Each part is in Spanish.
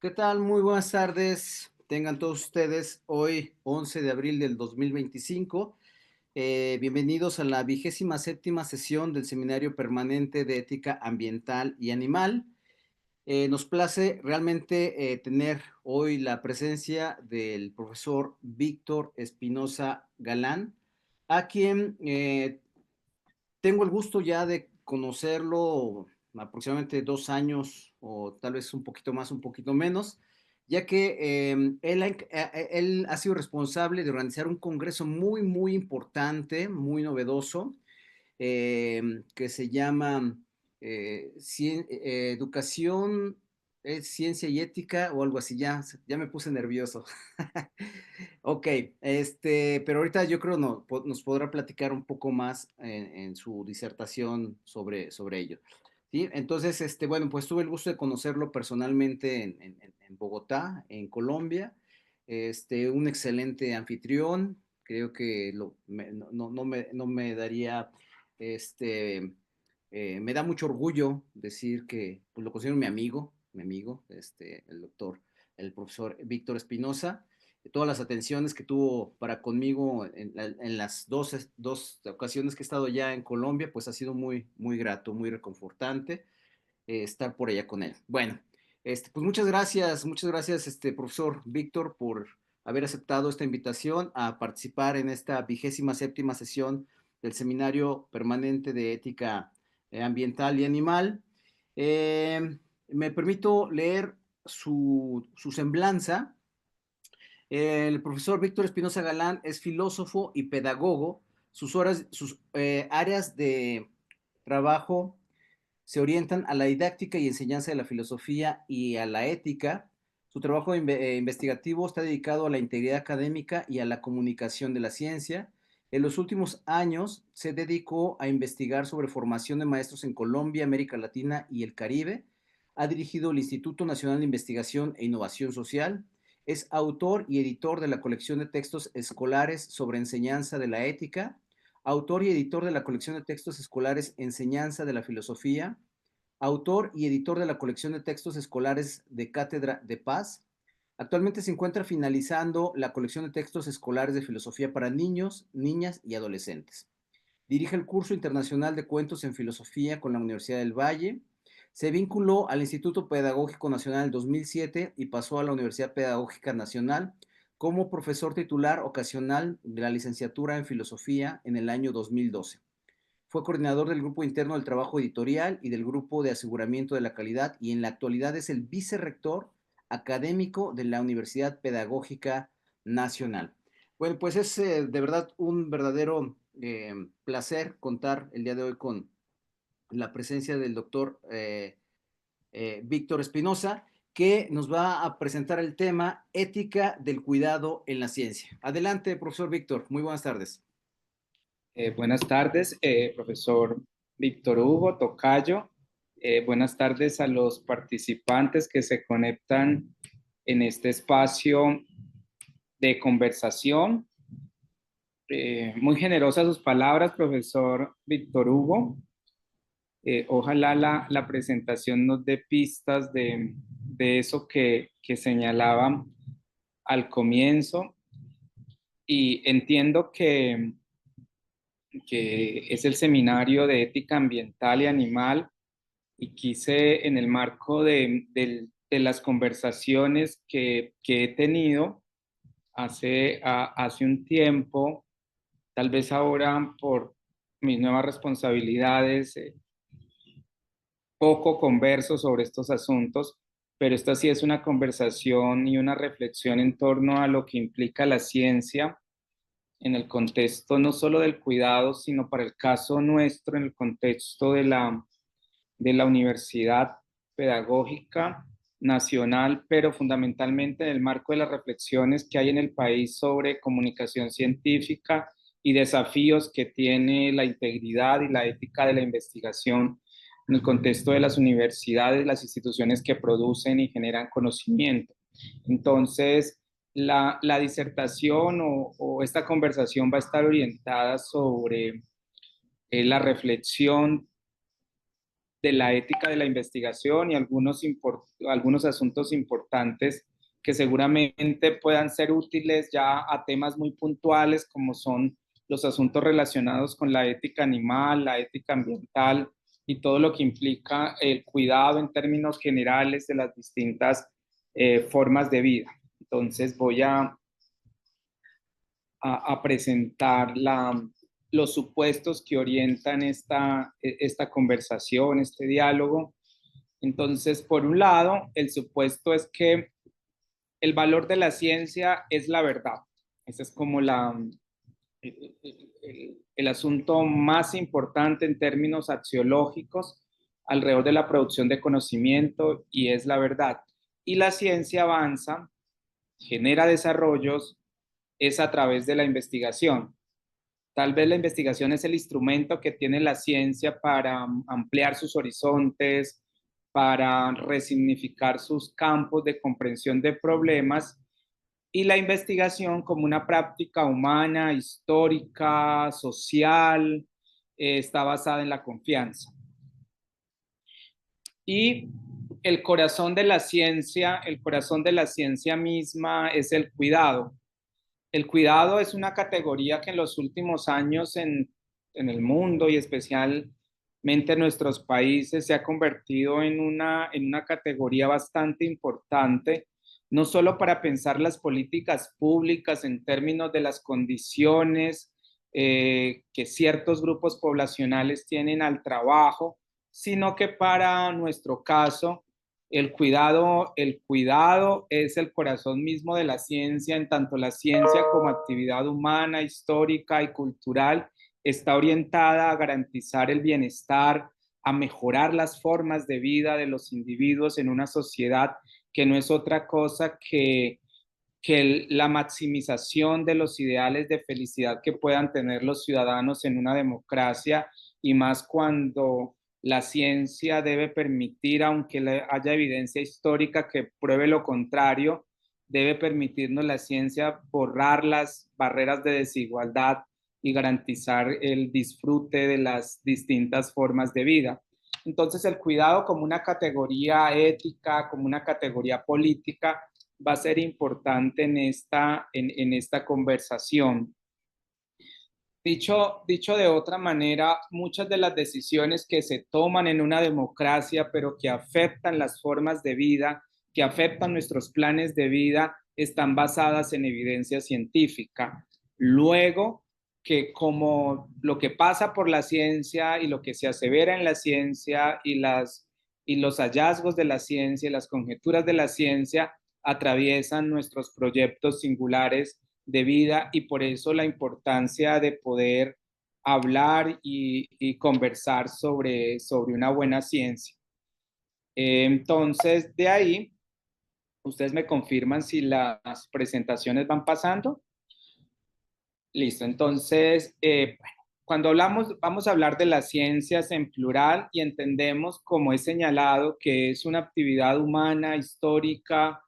¿Qué tal? Muy buenas tardes. Tengan todos ustedes hoy, 11 de abril del 2025. Bienvenidos a la 27ª sesión del Seminario Permanente de Ética Ambiental y Animal. Nos place realmente tener hoy la presencia del profesor Víctor Espinosa Galán, a quien tengo el gusto ya de conocerlo aproximadamente 2 años o tal vez un poquito más, un poquito menos, ya que él ha sido responsable de organizar un congreso muy, muy importante, muy novedoso, que se llama Educación, Ciencia y Ética o algo así. Ya me puse nervioso. Ok, pero ahorita yo creo nos podrá platicar un poco más en su disertación sobre ello. ¿Sí? Entonces, bueno, pues tuve el gusto de conocerlo personalmente en Bogotá, en Colombia. Un excelente anfitrión. Creo que no me daría, este, me da mucho orgullo decir que pues, lo considero mi amigo, el doctor, el profesor Víctor Espinosa. Todas las atenciones que tuvo para conmigo en las dos ocasiones que he estado ya en Colombia, pues ha sido muy, muy grato, muy reconfortante estar por allá con él. Bueno, pues muchas gracias, profesor Víctor, por haber aceptado esta invitación a participar en esta 27ª sesión del Seminario Permanente de Ética Ambiental y Animal. Me permito leer su semblanza. El profesor Víctor Espinosa Galán es filósofo y pedagogo. Sus áreas de trabajo se orientan a la didáctica y enseñanza de la filosofía y a la ética. Su trabajo investigativo está dedicado a la integridad académica y a la comunicación de la ciencia. En los últimos años se dedicó a investigar sobre formación de maestros en Colombia, América Latina y el Caribe. Ha dirigido el Instituto Nacional de Investigación e Innovación Social. Es autor y editor de la colección de textos escolares sobre enseñanza de la ética, autor y editor de la colección de textos escolares Enseñanza de la Filosofía, autor y editor de la colección de textos escolares de Cátedra de Paz. Actualmente se encuentra finalizando la colección de textos escolares de filosofía para niños, niñas y adolescentes. Dirige el curso internacional de cuentos en filosofía con la Universidad del Valle. Se vinculó al Instituto Pedagógico Nacional en 2007 y pasó a la Universidad Pedagógica Nacional como profesor titular ocasional de la licenciatura en filosofía en el año 2012. Fue coordinador del grupo interno del trabajo editorial y del grupo de aseguramiento de la calidad y en la actualidad es el vicerrector académico de la Universidad Pedagógica Nacional. Bueno, pues es de verdad un verdadero placer contar el día de hoy con la presencia del doctor Víctor Espinosa, que nos va a presentar el tema ética del cuidado en la ciencia. Adelante, profesor Víctor. Muy buenas tardes. Buenas tardes, profesor Víctor Hugo Tocayo. Buenas tardes a los participantes que se conectan en este espacio de conversación. Muy generosas sus palabras, profesor Víctor Hugo. Ojalá la presentación nos dé pistas de eso que señalaba al comienzo. Y entiendo que es el Seminario de Ética Ambiental y Animal, y quise en el marco de las conversaciones que he tenido hace un tiempo, tal vez ahora por mis nuevas responsabilidades, poco converso sobre estos asuntos, pero esta sí es una conversación y una reflexión en torno a lo que implica la ciencia en el contexto no solo del cuidado, sino para el caso nuestro, en el contexto de la Universidad Pedagógica Nacional, pero fundamentalmente en el marco de las reflexiones que hay en el país sobre comunicación científica y desafíos que tiene la integridad y la ética de la investigación en el contexto de las universidades, las instituciones que producen y generan conocimiento. Entonces, la disertación o esta conversación va a estar orientada sobre la reflexión de la ética de la investigación y algunos asuntos importantes que seguramente puedan ser útiles ya a temas muy puntuales como son los asuntos relacionados con la ética animal, la ética ambiental y todo lo que implica el cuidado en términos generales de las distintas formas de vida. Entonces voy a presentar los supuestos que orientan esta conversación, este diálogo. Entonces, por un lado, el supuesto es que el valor de la ciencia es la verdad. Ese es como el asunto más importante en términos axiológicos alrededor de la producción de conocimiento y es la verdad. Y la ciencia avanza, genera desarrollos, es a través de la investigación. Tal vez la investigación es el instrumento que tiene la ciencia para ampliar sus horizontes, para resignificar sus campos de comprensión de problemas y la investigación como una práctica humana, histórica, social, está basada en la confianza. Y el corazón de la ciencia misma es el cuidado. El cuidado es una categoría que en los últimos años en el mundo y especialmente en nuestros países se ha convertido en una categoría bastante importante, no solo para pensar las políticas públicas en términos de las condiciones que ciertos grupos poblacionales tienen al trabajo, sino que para nuestro caso el cuidado es el corazón mismo de la ciencia, en tanto la ciencia como actividad humana, histórica y cultural está orientada a garantizar el bienestar, a mejorar las formas de vida de los individuos en una sociedad que no es otra cosa que la maximización de los ideales de felicidad que puedan tener los ciudadanos en una democracia y más cuando la ciencia debe permitir, aunque haya evidencia histórica que pruebe lo contrario, debe permitirnos la ciencia borrar las barreras de desigualdad y garantizar el disfrute de las distintas formas de vida. Entonces, el cuidado como una categoría ética, como una categoría política, va a ser importante en esta conversación. Dicho de otra manera, muchas de las decisiones que se toman en una democracia, pero que afectan las formas de vida, que afectan nuestros planes de vida, están basadas en evidencia científica. Luego, que como lo que pasa por la ciencia y lo que se asevera en la ciencia y los hallazgos de la ciencia y las conjeturas de la ciencia atraviesan nuestros proyectos singulares de vida y por eso la importancia de poder hablar y conversar sobre una buena ciencia. Entonces, de ahí, ustedes me confirman si las presentaciones van pasando. Listo, entonces, bueno, cuando hablamos, vamos a hablar de las ciencias en plural y entendemos, como he señalado, que es una actividad humana, histórica,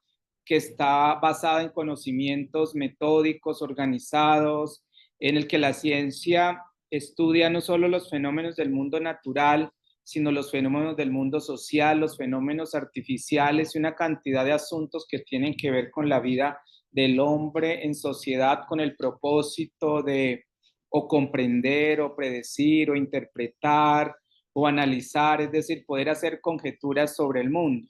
que está basada en conocimientos metódicos, organizados, en el que la ciencia estudia no solo los fenómenos del mundo natural, sino los fenómenos del mundo social, los fenómenos artificiales y una cantidad de asuntos que tienen que ver con la vida del hombre en sociedad con el propósito de o comprender o predecir o interpretar o analizar, es decir, poder hacer conjeturas sobre el mundo.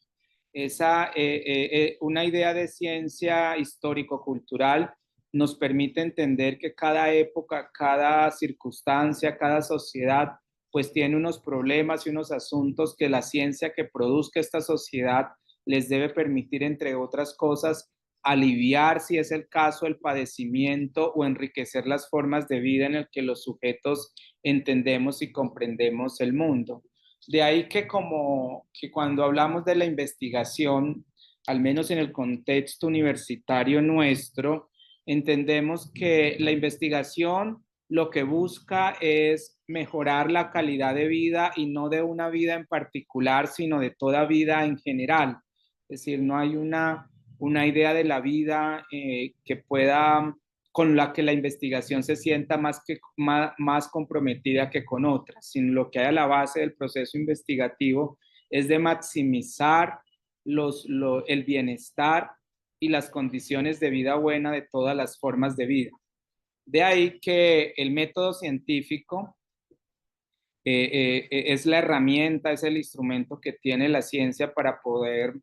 Una idea de ciencia histórico-cultural nos permite entender que cada época, cada circunstancia, cada sociedad, pues tiene unos problemas y unos asuntos que la ciencia que produzca esta sociedad les debe permitir, entre otras cosas, aliviar, si es el caso, el padecimiento o enriquecer las formas de vida en el que los sujetos entendemos y comprendemos el mundo. De ahí que cuando hablamos de la investigación, al menos en el contexto universitario nuestro, entendemos que la investigación lo que busca es mejorar la calidad de vida y no de una vida en particular, sino de toda vida en general. Es decir, no hay una idea de la vida que pueda con la que la investigación se sienta más comprometida que con otras, sino lo que hay a la base del proceso investigativo es de maximizar el bienestar y las condiciones de vida buena de todas las formas de vida. De ahí que el método científico es la herramienta, es el instrumento que tiene la ciencia para poder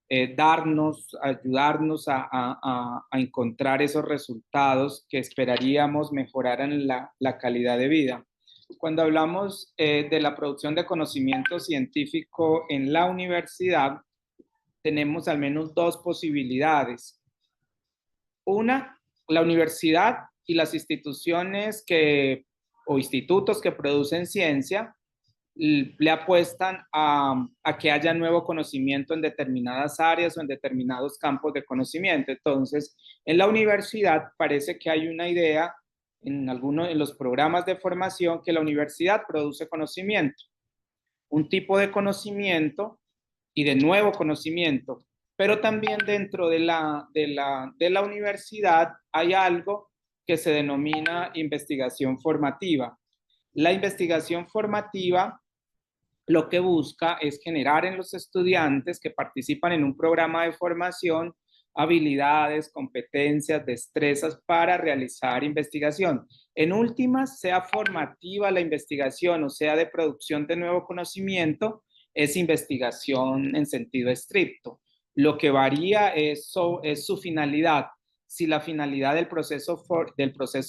ayudarnos a encontrar esos resultados que esperaríamos mejoraran la calidad de vida. Cuando hablamos de la producción de conocimiento científico en la universidad, tenemos al menos dos posibilidades. Una, la universidad y las instituciones o institutos que producen ciencia le apuestan a que haya nuevo conocimiento en determinadas áreas o en determinados campos de conocimiento. Entonces, en la universidad parece que hay una idea en algunos de los programas de formación que la universidad produce conocimiento, un tipo de conocimiento y de nuevo conocimiento, pero también dentro de la universidad hay algo que se denomina investigación formativa. La investigación formativa lo que busca es generar en los estudiantes que participan en un programa de formación habilidades, competencias, destrezas para realizar investigación. En últimas, sea formativa la investigación o sea de producción de nuevo conocimiento, es investigación en sentido estricto. Lo que varía es su finalidad. Si la finalidad del proceso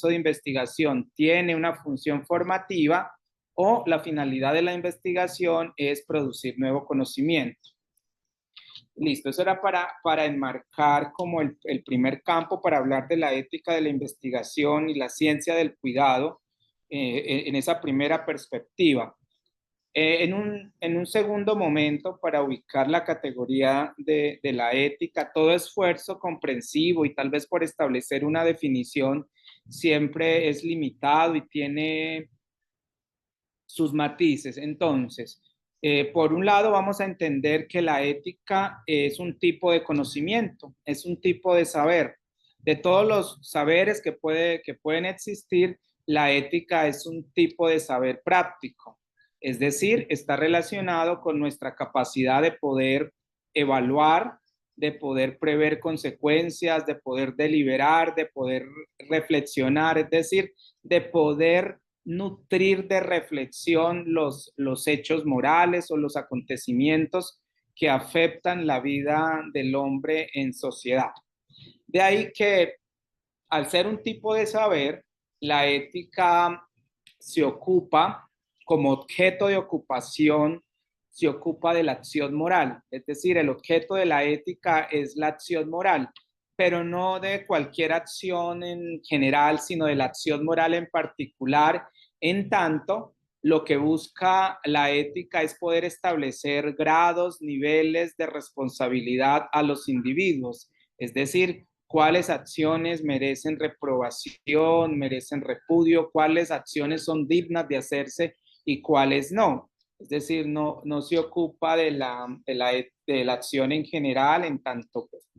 de investigación tiene una función formativa, o la finalidad de la investigación es producir nuevo conocimiento. Listo, eso era para enmarcar como el primer campo para hablar de la ética de la investigación y la ciencia del cuidado en esa primera perspectiva. En un segundo momento, para ubicar la categoría de la ética, todo esfuerzo comprensivo y tal vez por establecer una definición siempre es limitado y tiene sus matices. Entonces, por un lado vamos a entender que la ética es un tipo de conocimiento, es un tipo de saber. De todos los saberes que pueden existir, la ética es un tipo de saber práctico. Es decir, está relacionado con nuestra capacidad de poder evaluar, de poder prever consecuencias, de poder deliberar, de poder reflexionar, es decir, de poder nutrir de reflexión los hechos morales o los acontecimientos que afectan la vida del hombre en sociedad. De ahí que al ser un tipo de saber, la ética se ocupa como objeto de ocupación, se ocupa de la acción moral. Es decir, el objeto de la ética es la acción moral, pero no de cualquier acción en general, sino de la acción moral en particular. En tanto, lo que busca la ética es poder establecer grados, niveles de responsabilidad a los individuos. Es decir, cuáles acciones merecen reprobación, merecen repudio, cuáles acciones son dignas de hacerse y cuáles no. Es decir, no se ocupa de la acción en general, en tanto pues,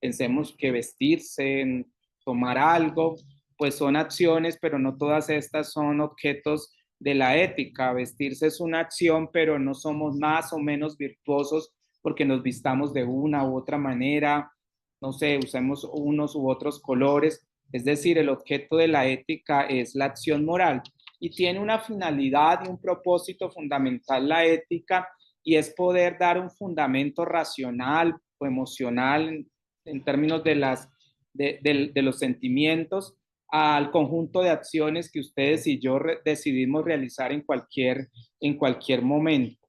pensemos que vestirse, tomar algo, pues son acciones, pero no todas estas son objetos de la ética. Vestirse es una acción, pero no somos más o menos virtuosos porque nos vistamos de una u otra manera, no sé, usemos unos u otros colores. Es decir, el objeto de la ética es la acción moral y tiene una finalidad y un propósito fundamental la ética y es poder dar un fundamento racional o emocional en términos de los sentimientos al conjunto de acciones que ustedes y yo decidimos realizar en cualquier momento.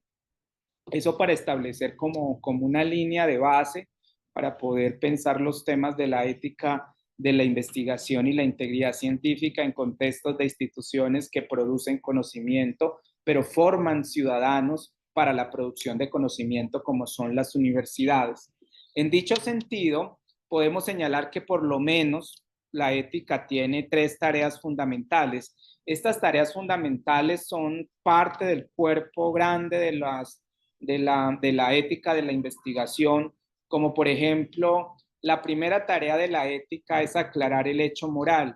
Eso para establecer como una línea de base para poder pensar los temas de la ética de la investigación y la integridad científica en contextos de instituciones que producen conocimiento, pero forman ciudadanos para la producción de conocimiento como son las universidades. En dicho sentido, podemos señalar que por lo menos la ética tiene tres tareas fundamentales. Estas tareas fundamentales son parte del cuerpo grande de la ética de la investigación, como por ejemplo la primera tarea de la ética es aclarar el hecho moral,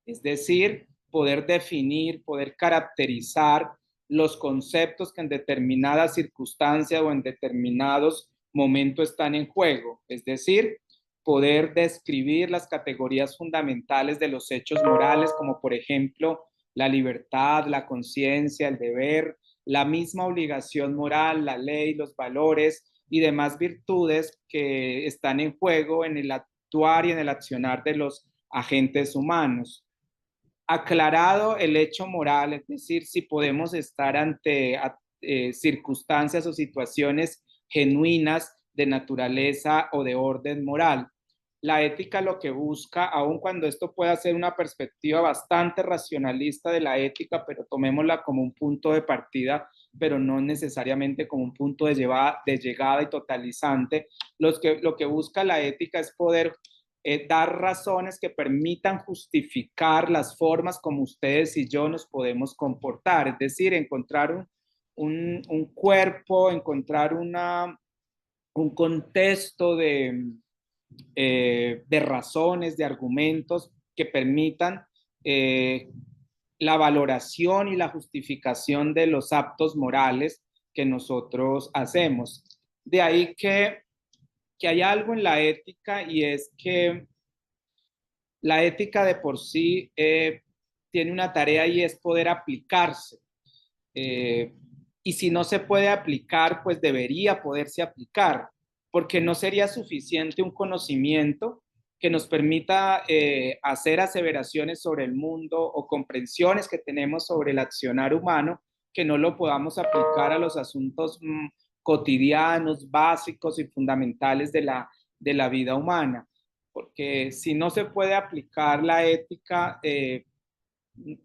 es decir, poder definir, poder caracterizar los conceptos que en determinada circunstancia o en determinados momentos están en juego, es decir, poder describir las categorías fundamentales de los hechos morales, como por ejemplo la libertad, la conciencia, el deber, la misma obligación moral, la ley, los valores y demás virtudes que están en juego en el actuar y en el accionar de los agentes humanos. Aclarado el hecho moral, es decir, si podemos estar ante circunstancias o situaciones genuinas de naturaleza o de orden moral. La ética lo que busca, aun cuando esto pueda ser una perspectiva bastante racionalista de la ética, pero tomémosla como un punto de partida, pero no necesariamente como un punto de llegada y totalizante, lo que busca la ética es poder dar razones que permitan justificar las formas como ustedes y yo nos podemos comportar, es decir, encontrar un cuerpo, encontrar un contexto de razones, de argumentos que permitan eh, la valoración y la justificación de los actos morales que nosotros hacemos. De ahí que hay algo en la ética y es que la ética de por sí tiene una tarea y es poder aplicarse. Eh, y si no se puede aplicar, pues debería poderse aplicar, porque no sería suficiente un conocimiento que nos permita hacer aseveraciones sobre el mundo o comprensiones que tenemos sobre el accionar humano, que no lo podamos aplicar a los asuntos cotidianos, básicos y fundamentales de la vida humana. Porque si no se puede aplicar la ética,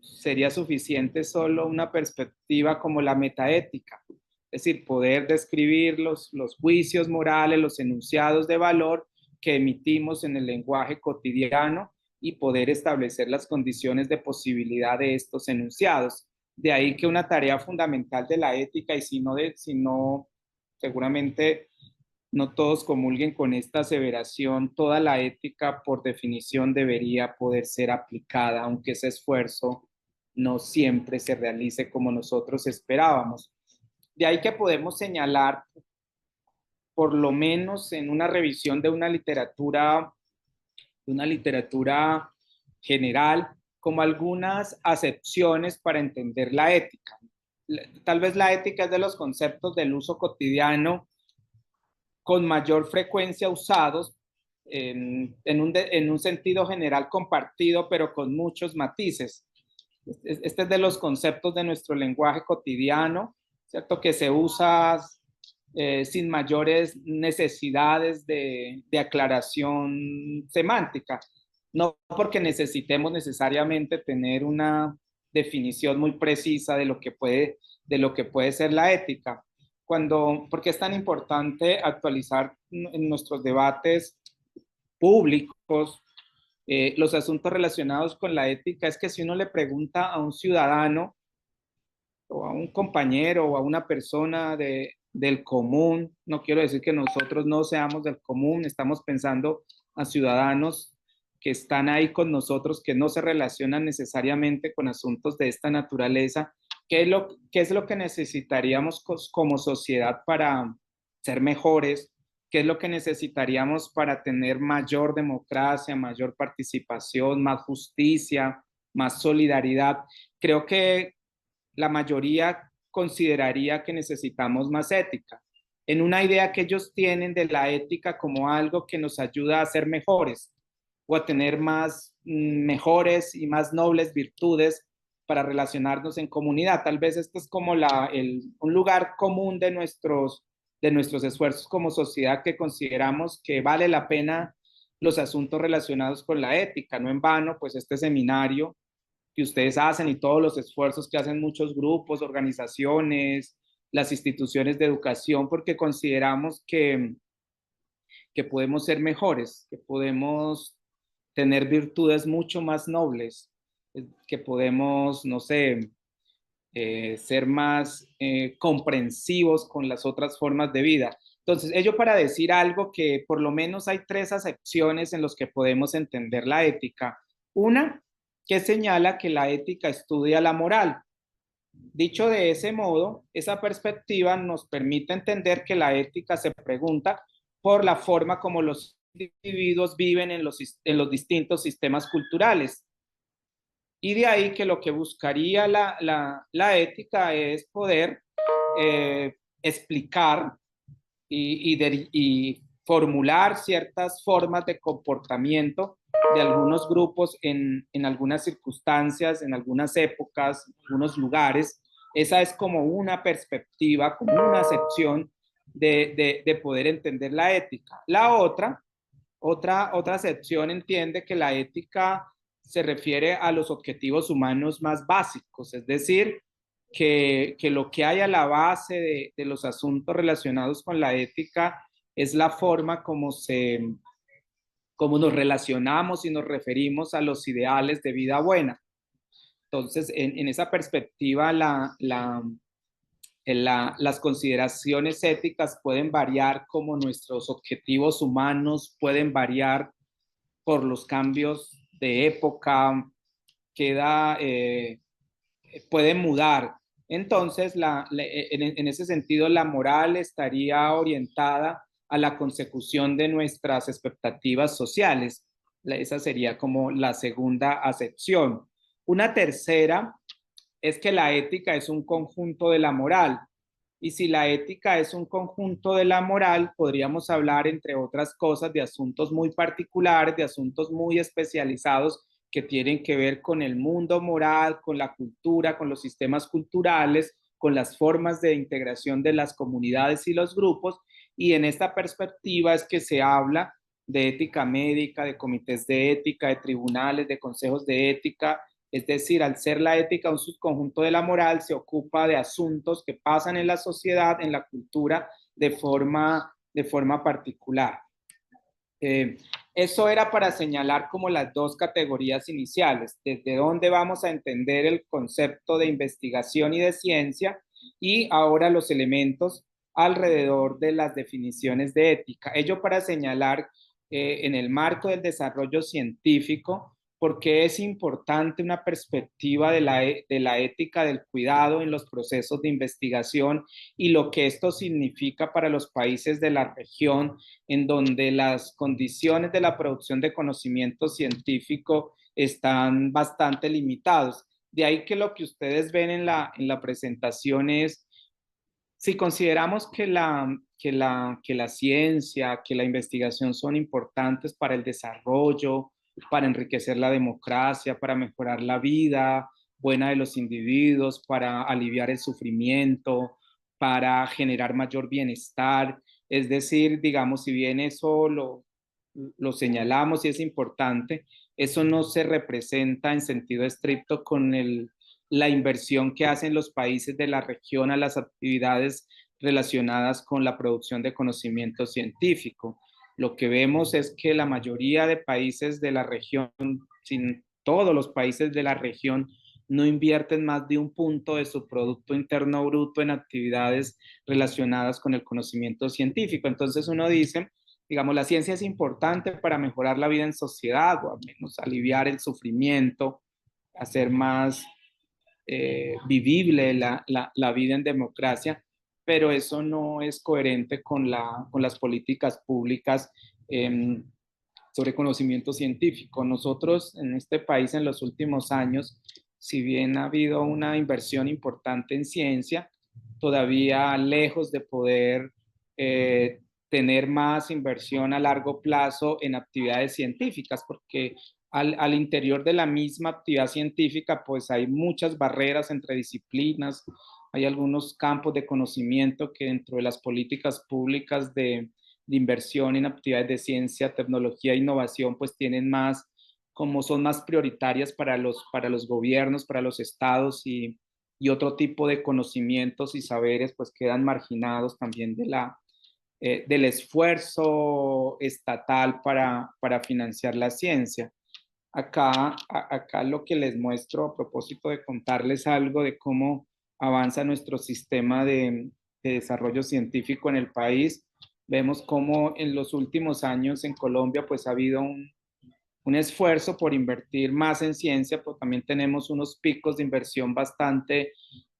sería suficiente solo una perspectiva como la metaética, es decir, poder describir los juicios morales, los enunciados de valor que emitimos en el lenguaje cotidiano y poder establecer las condiciones de posibilidad de estos enunciados. De ahí que una tarea fundamental de la ética, y si no seguramente no todos comulguen con esta aseveración, toda la ética por definición debería poder ser aplicada, aunque ese esfuerzo no siempre se realice como nosotros esperábamos. De ahí que podemos señalar, por lo menos en una revisión de una literatura general, como algunas acepciones para entender la ética. Tal vez la ética es de los conceptos del uso cotidiano con mayor frecuencia usados en un sentido general compartido, pero con muchos matices. Este es de los conceptos de nuestro lenguaje cotidiano, ¿cierto? Que se usa sin mayores necesidades de aclaración semántica. No porque necesitemos necesariamente tener una definición muy precisa de lo que puede ser la ética. Porque es tan importante actualizar en nuestros debates públicos los asuntos relacionados con la ética, es que si uno le pregunta a un ciudadano o a un compañero o a una persona del común, no quiero decir que nosotros no seamos del común, estamos pensando a ciudadanos que están ahí con nosotros, que no se relacionan necesariamente con asuntos de esta naturaleza. Qué es lo que necesitaríamos como sociedad para ser mejores? ¿Qué es lo que necesitaríamos para tener mayor democracia, mayor participación, más justicia, más solidaridad? Creo que la mayoría consideraría que necesitamos más ética, en una idea que ellos tienen de la ética como algo que nos ayuda a ser mejores o a tener más mejores y más nobles virtudes para relacionarnos en comunidad. Tal vez este es como un lugar común de nuestros esfuerzos como sociedad, que consideramos que vale la pena los asuntos relacionados con la ética. No en vano, pues este seminario que ustedes hacen y todos los esfuerzos que hacen muchos grupos, organizaciones, las instituciones de educación, porque consideramos que podemos ser mejores, que podemos tener virtudes mucho más nobles, que podemos, no sé, ser más comprensivos con las otras formas de vida. Entonces, ello para decir algo que por lo menos hay tres acepciones en las que podemos entender la ética. Una, que señala que la ética estudia la moral. Dicho de ese modo, esa perspectiva nos permite entender que la ética se pregunta por la forma como los individuos viven en los distintos sistemas culturales. Y de ahí que lo que buscaría la ética es poder explicar y formular ciertas formas de comportamiento de algunos grupos en algunas circunstancias, en algunas épocas, en algunos lugares. Esa es como una perspectiva, como una acepción de poder entender la ética. La otra acepción entiende que la ética se refiere a los objetivos humanos más básicos, es decir, que lo que hay a la base de los asuntos relacionados con la ética es la forma como nos relacionamos y nos referimos a los ideales de vida buena. Entonces, en esa perspectiva, las consideraciones éticas pueden variar como nuestros objetivos humanos pueden variar por los cambios de época, queda, pueden mudar. Entonces, en ese sentido, la moral estaría orientada a la consecución de nuestras expectativas sociales. Esa sería como la segunda acepción. Una tercera es que la ética es un conjunto de la moral. Y si la ética es un conjunto de la moral, podríamos hablar, entre otras cosas, de asuntos muy particulares, de asuntos muy especializados que tienen que ver con el mundo moral, con la cultura, con los sistemas culturales, con las formas de integración de las comunidades y los grupos. Y en esta perspectiva es que se habla de ética médica, de comités de ética, de tribunales, de consejos de ética. Es decir, al ser la ética un subconjunto de la moral, se ocupa de asuntos que pasan en la sociedad, en la cultura, de forma particular. Eh, Eso era para señalar como las dos categorías iniciales, desde dónde vamos a entender el concepto de investigación y de ciencia, y ahora los elementos alrededor de las definiciones de ética. Ello para señalar en el marco del desarrollo científico, porque es importante una perspectiva de la ética del cuidado en los procesos de investigación y lo que esto significa para los países de la región en donde las condiciones de la producción de conocimiento científico están bastante limitados. De ahí que lo que ustedes ven en la presentación es, si consideramos que la ciencia, que la investigación son importantes para el desarrollo, para enriquecer la democracia, para mejorar la vida buena de los individuos, para aliviar el sufrimiento, para generar mayor bienestar. Es decir, digamos, si bien eso lo señalamos y es importante, eso no se representa en sentido estricto con la inversión que hacen los países de la región a las actividades relacionadas con la producción de conocimiento científico. Lo que vemos es que la mayoría de países de la región, sin todos los países de la región, no invierten más de un punto de su Producto Interno Bruto en actividades relacionadas con el conocimiento científico. Entonces uno dice, digamos, la ciencia es importante para mejorar la vida en sociedad o al menos aliviar el sufrimiento, hacer más vivible la vida en democracia, pero eso no es coherente con las políticas públicas eh, sobre conocimiento científico. Nosotros en este país en los últimos años, si bien ha habido una inversión importante en ciencia, todavía lejos de poder tener más inversión a largo plazo en actividades científicas, porque al interior de la misma actividad científica, pues hay muchas barreras entre disciplinas, hay algunos campos de conocimiento que dentro de las políticas públicas de inversión en actividades de ciencia, tecnología e innovación, pues tienen más, como son más prioritarias para los gobiernos, para los estados y otro tipo de conocimientos y saberes, pues quedan marginados también del esfuerzo estatal para financiar la ciencia. Acá lo que les muestro a propósito de contarles algo de cómo avanza nuestro sistema de desarrollo científico en el país, Vemos cómo en los últimos años en Colombia pues ha habido un esfuerzo por invertir más en ciencia, pero también tenemos unos picos de inversión bastante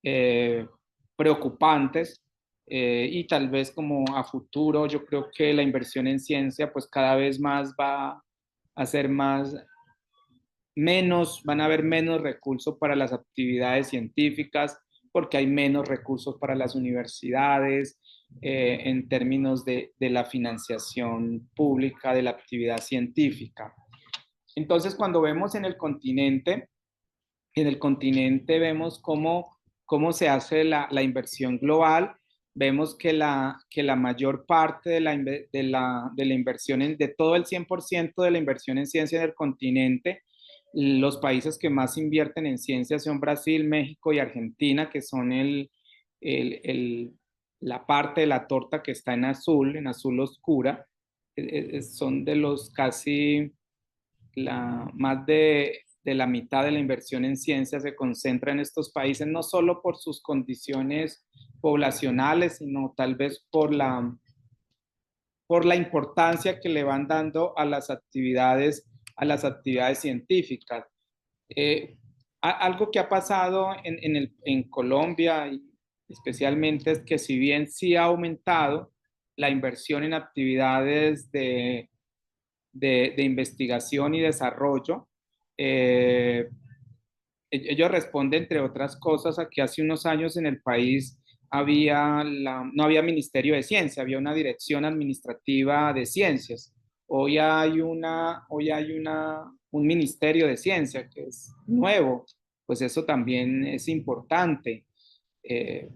eh, preocupantes, y tal vez como a futuro yo creo que la inversión en ciencia pues cada vez más va a ser más, menos, van a haber menos recursos para las actividades científicas porque hay menos recursos para las universidades, en términos de la financiación pública de la actividad científica. Entonces, cuando vemos en el continente vemos cómo se hace la inversión global. Vemos que la mayor parte de la inversión, de todo el 100% de la inversión en ciencia en el continente, los países que más invierten en ciencia son Brasil, México y Argentina, que son el, el, la parte de la torta que está en azul oscura. Son de los casi más de la mitad de la inversión en ciencia se concentra en estos países, no solo por sus condiciones poblacionales, sino tal vez por la importancia que le van dando a las actividades científicas. Eh, Algo que ha pasado en Colombia, y especialmente, es que si bien sí ha aumentado la inversión en actividades de investigación y desarrollo. Eh, Ellos responden, entre otras cosas, a que hace unos años en el país no había Ministerio de Ciencia, había una Dirección Administrativa de Ciencias. Hoy hay un Ministerio de Ciencia que es nuevo, pues eso también es importante. Eh,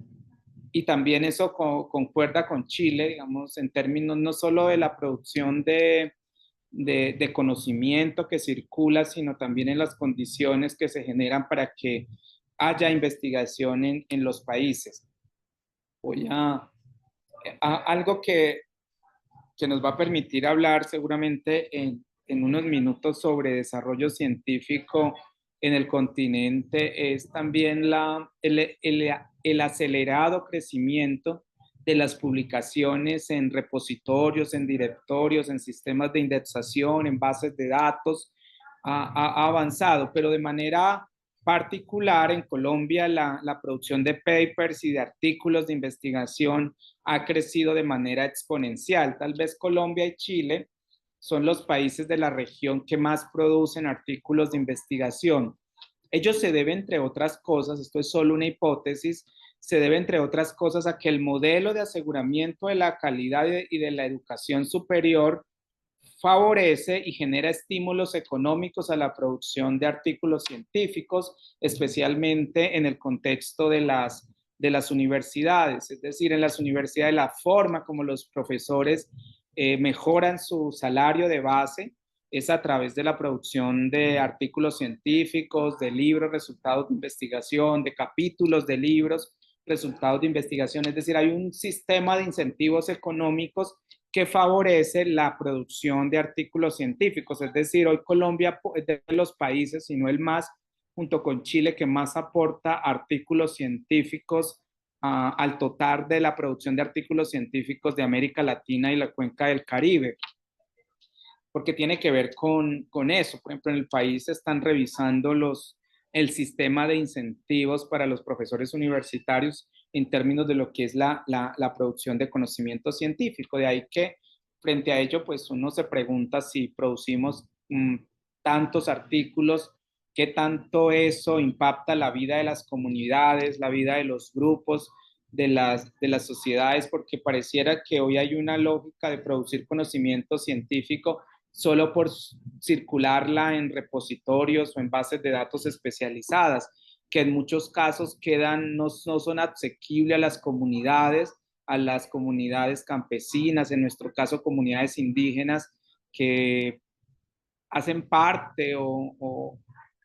y también eso concuerda con Chile, digamos, en términos no solo de la producción de conocimiento que circula, sino también en las condiciones que se generan para que haya investigación en los países. Voy a algo que nos va a permitir hablar seguramente en unos minutos sobre desarrollo científico en el continente, es también el acelerado crecimiento de las publicaciones en repositorios, en directorios, en sistemas de indexación, en bases de datos. Ha avanzado, pero de manera particular en Colombia la producción de papers y de artículos de investigación ha crecido de manera exponencial. Tal vez Colombia y Chile son los países de la región que más producen artículos de investigación. Ello se debe, entre otras cosas, esto es solo una hipótesis, se debe, entre otras cosas, a que el modelo de aseguramiento de la calidad y de la educación superior favorece y genera estímulos económicos a la producción de artículos científicos, especialmente en el contexto de las universidades. Es decir, en las universidades la forma como los profesores mejoran su salario de base es a través de la producción de artículos científicos, de libros, resultados de investigación, de capítulos de libros, resultados de investigación. Es decir, hay un sistema de incentivos económicos que favorece la producción de artículos científicos. Es decir, hoy Colombia es de los países, si no el más, junto con Chile, que más aporta artículos científicos al total de la producción de artículos científicos de América Latina y la cuenca del Caribe, porque tiene que ver con eso. Por ejemplo, en el país están revisando el sistema de incentivos para los profesores universitarios en términos de lo que es la producción de conocimiento científico. De ahí que frente a ello, pues uno se pregunta si producimos tantos artículos, qué tanto eso impacta la vida de las comunidades, la vida de los grupos, de las sociedades, porque pareciera que hoy hay una lógica de producir conocimiento científico solo por circularla en repositorios o en bases de datos especializadas, que en muchos casos no son asequibles a las comunidades campesinas, en nuestro caso comunidades indígenas, que hacen parte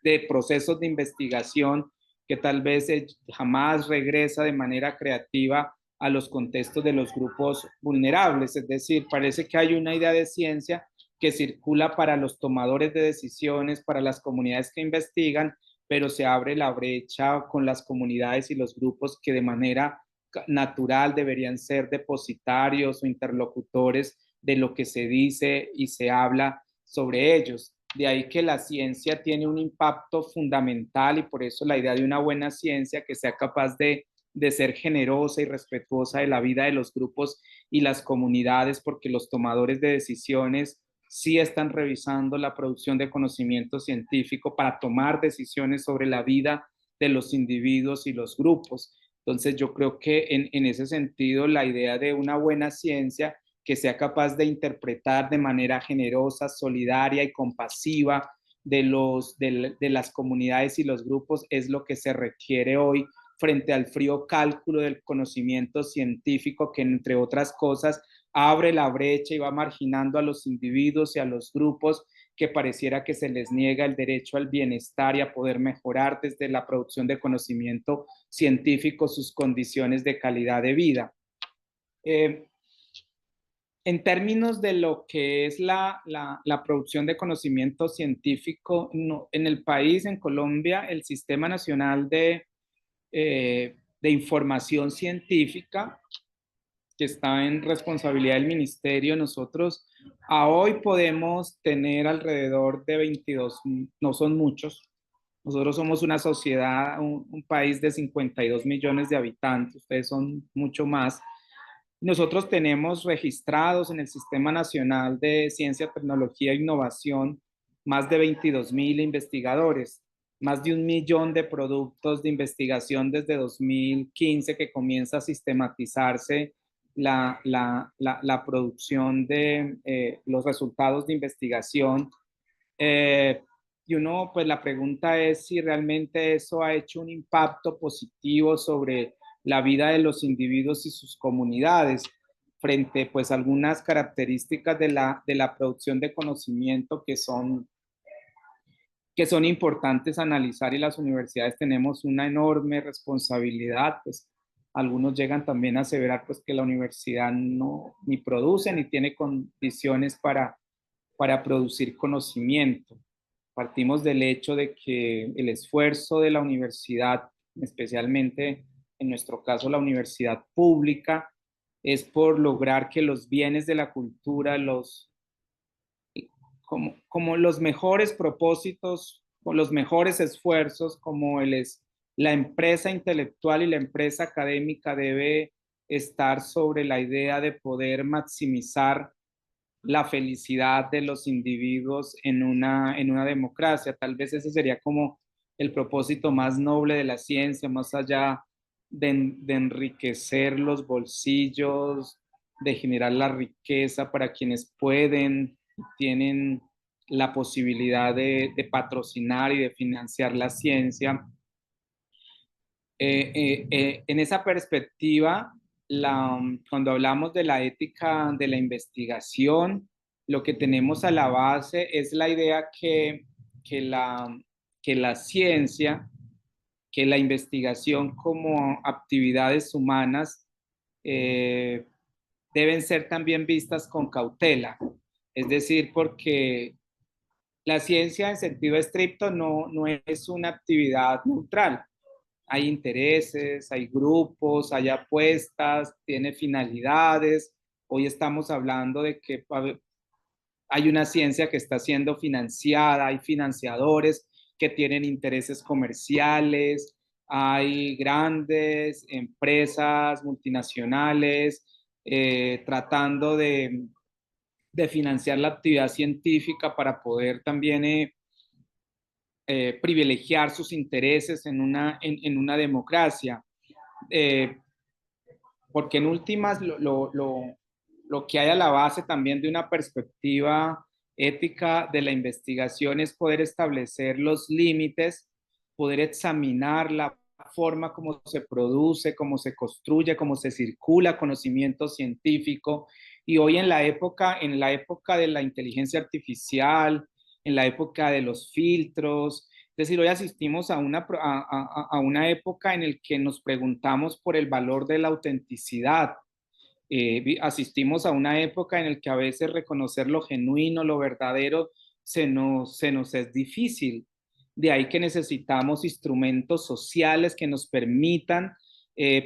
de procesos de investigación que tal vez jamás regresa de manera creativa a los contextos de los grupos vulnerables. Es decir, parece que hay una idea de ciencia que circula para los tomadores de decisiones, para las comunidades que investigan, pero se abre la brecha con las comunidades y los grupos que de manera natural, deberían ser depositarios o interlocutores de lo que se dice y se habla sobre ellos. De ahí que la ciencia tiene un impacto fundamental y por eso la idea de una buena ciencia que sea capaz de ser generosa y respetuosa de la vida de los grupos y las comunidades, porque los tomadores de decisiones sí están revisando la producción de conocimiento científico para tomar decisiones sobre la vida de los individuos y los grupos. Entonces yo creo que en ese sentido la idea de una buena ciencia que sea capaz de interpretar de manera generosa, solidaria y compasiva de las comunidades y los grupos es lo que se requiere hoy frente al frío cálculo del conocimiento científico que, entre otras cosas, abre la brecha y va marginando a los individuos y a los grupos que pareciera que se les niega el derecho al bienestar y a poder mejorar desde la producción de conocimiento científico sus condiciones de calidad de vida. En términos de lo que es la producción de conocimiento científico, no, en el país, en Colombia, el Sistema Nacional de Información Científica, que está en responsabilidad del ministerio, nosotros a hoy podemos tener alrededor de 22, no son muchos, nosotros somos una sociedad, un país de 52 millones de habitantes, ustedes son mucho más. Nosotros tenemos registrados en el Sistema Nacional de Ciencia, Tecnología e Innovación más de 22.000 investigadores, más de 1 millón de productos de investigación desde 2015 que comienza a sistematizarse la producción de los resultados de investigación. Y uno, pues la pregunta es si realmente eso ha hecho un impacto positivo sobre la vida de los individuos y sus comunidades frente pues a algunas características de la producción de conocimiento que son importantes analizar y las universidades tenemos una enorme responsabilidad, pues algunos llegan también a aseverar pues que la universidad no ni produce ni tiene condiciones para producir conocimiento. Partimos del hecho de que el esfuerzo de la universidad, especialmente en nuestro caso la universidad pública, es por lograr que los bienes de la cultura, como los mejores propósitos, o los mejores esfuerzos, como la empresa intelectual y la empresa académica debe estar sobre la idea de poder maximizar la felicidad de los individuos en una democracia. Tal vez ese sería como el propósito más noble de la ciencia, más allá de enriquecer los bolsillos, de generar la riqueza para quienes pueden, tienen la posibilidad de patrocinar y de financiar la ciencia. En esa perspectiva, cuando hablamos de la ética de la investigación, lo que tenemos a la base es la idea que la, que la ciencia, que la investigación como actividades humanas deben ser también vistas con cautela. Es decir, porque la ciencia en sentido estricto no es una actividad neutral. Hay intereses, hay grupos, hay apuestas, tiene finalidades. Hoy estamos hablando de que hay una ciencia que está siendo financiada, hay financiadores que tienen intereses comerciales, hay grandes empresas multinacionales tratando de financiar la actividad científica para poder también privilegiar sus intereses en una democracia. Porque en últimas lo que hay a la base también de una perspectiva ética de la investigación es poder establecer los límites, poder examinar la forma como se produce, cómo se construye, cómo se circula conocimiento científico. Y hoy en la época de la inteligencia artificial, en la época de los filtros, es decir, hoy asistimos a una época en la que nos preguntamos por el valor de la autenticidad. Asistimos a una época en la que a veces reconocer lo genuino, lo verdadero, se nos es difícil. De ahí que necesitamos instrumentos sociales que nos permitan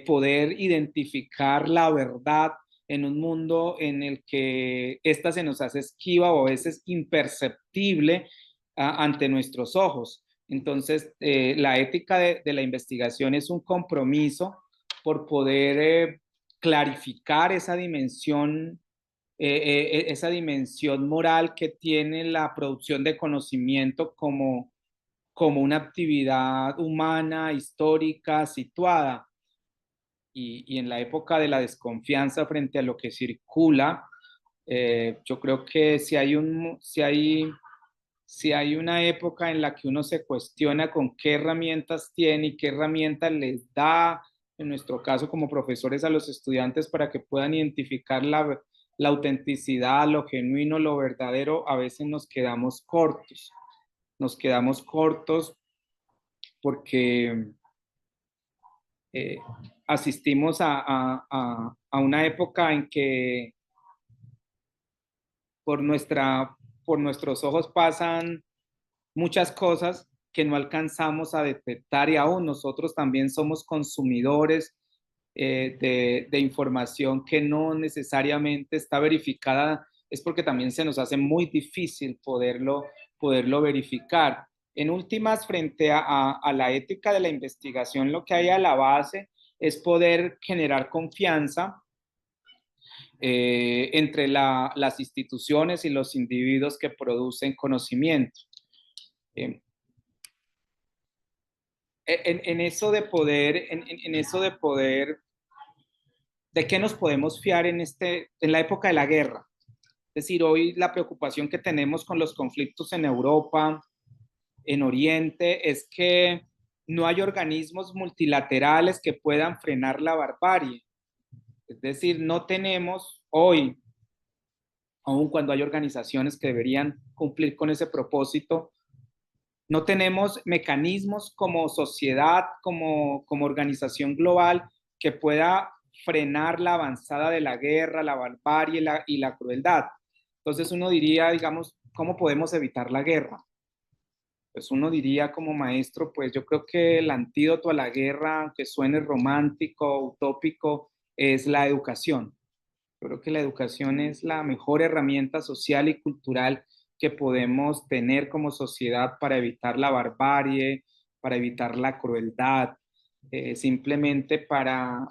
poder identificar la verdad en un mundo en el que esta se nos hace esquiva o a veces imperceptible ante nuestros ojos. Entonces, la ética de la investigación es un compromiso por poder clarificar esa dimensión moral que tiene la producción de conocimiento como una actividad humana, histórica, situada. Y en la época de la desconfianza frente a lo que circula, yo creo que si hay una época en la que uno se cuestiona con qué herramientas tiene y qué herramientas les da, en nuestro caso como profesores, a los estudiantes para que puedan identificar la autenticidad, lo genuino, lo verdadero, a veces nos quedamos cortos. Nos quedamos cortos porque eh, asistimos a una época en que por, nuestra, por nuestros ojos pasan muchas cosas que no alcanzamos a detectar y aún nosotros también somos consumidores de información que no necesariamente está verificada, es porque también se nos hace muy difícil poderlo verificar. En últimas, frente a la ética de la investigación, lo que hay a la base es poder generar confianza entre las instituciones y los individuos que producen conocimiento. Eh, en eso de poder, en eso de poder, ¿de qué nos podemos fiar en la época de la guerra? Es decir, hoy la preocupación que tenemos con los conflictos en Europa, en Oriente, es que no hay organismos multilaterales que puedan frenar la barbarie. Es decir, no tenemos hoy, aun cuando hay organizaciones que deberían cumplir con ese propósito, no tenemos mecanismos como sociedad, como organización global que pueda frenar la avanzada de la guerra, la barbarie y la crueldad. Entonces uno diría, digamos, ¿cómo podemos evitar la guerra? Pues uno diría como maestro, pues yo creo que el antídoto a la guerra, aunque suene romántico, utópico, es la educación. Yo creo que la educación es la mejor herramienta social y cultural que podemos tener como sociedad para evitar la barbarie, para evitar la crueldad, simplemente para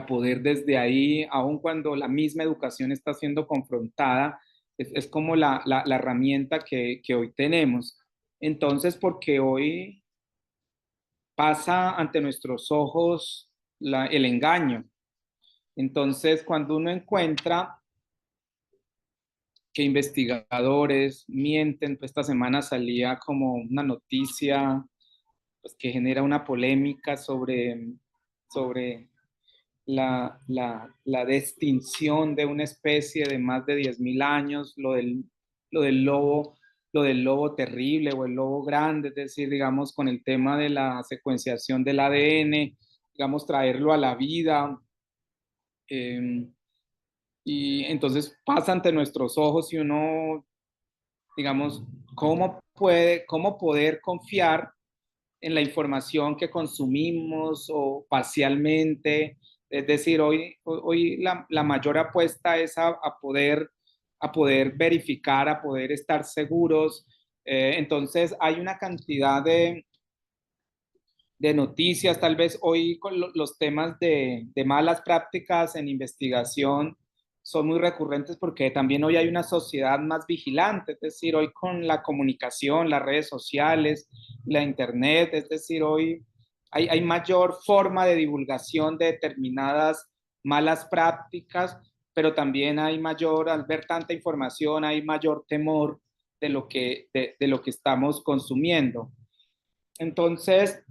poder desde ahí, aun cuando la misma educación está siendo confrontada, es como la herramienta que hoy tenemos. Entonces, porque hoy pasa ante nuestros ojos el engaño. Entonces, cuando uno encuentra que investigadores mienten, pues esta semana salía como una noticia pues, que genera una polémica sobre la extinción de una especie de más de 10.000 años, lo del lobo, lo del lobo terrible o el lobo grande, es decir, digamos, con el tema de la secuenciación del ADN, digamos, traerlo a la vida. Eh, y entonces pasa ante nuestros ojos y uno, digamos, cómo poder confiar en la información que consumimos o parcialmente. Es decir, hoy la mayor apuesta es a poder verificar, a poder estar seguros. Entonces, hay una cantidad de noticias, tal vez hoy con los temas de malas prácticas en investigación son muy recurrentes porque también hoy hay una sociedad más vigilante, es decir, hoy con la comunicación, las redes sociales, la internet, es decir, hoy hay mayor forma de divulgación de determinadas malas prácticas, pero también hay mayor, al ver tanta información, hay mayor temor de lo que estamos consumiendo. Entonces,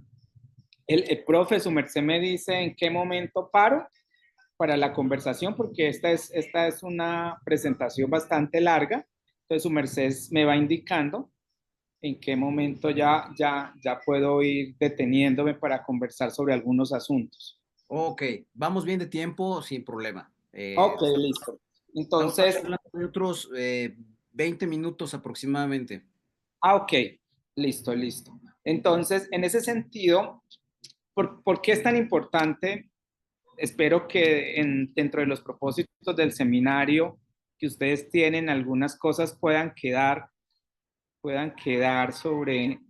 el profe, su merced me dice en qué momento paro para la conversación, porque esta es una presentación bastante larga. Entonces, su merced me va indicando en qué momento ya puedo ir deteniéndome para conversar sobre algunos asuntos. Ok, vamos bien de tiempo, sin problema. Ok, listo. Estamos Entonces, hablando de otros 20 minutos aproximadamente. ok, listo, listo. Entonces, en ese sentido, ¿Por qué es tan importante? Espero que dentro de los propósitos del seminario que ustedes tienen, algunas cosas puedan quedar sobre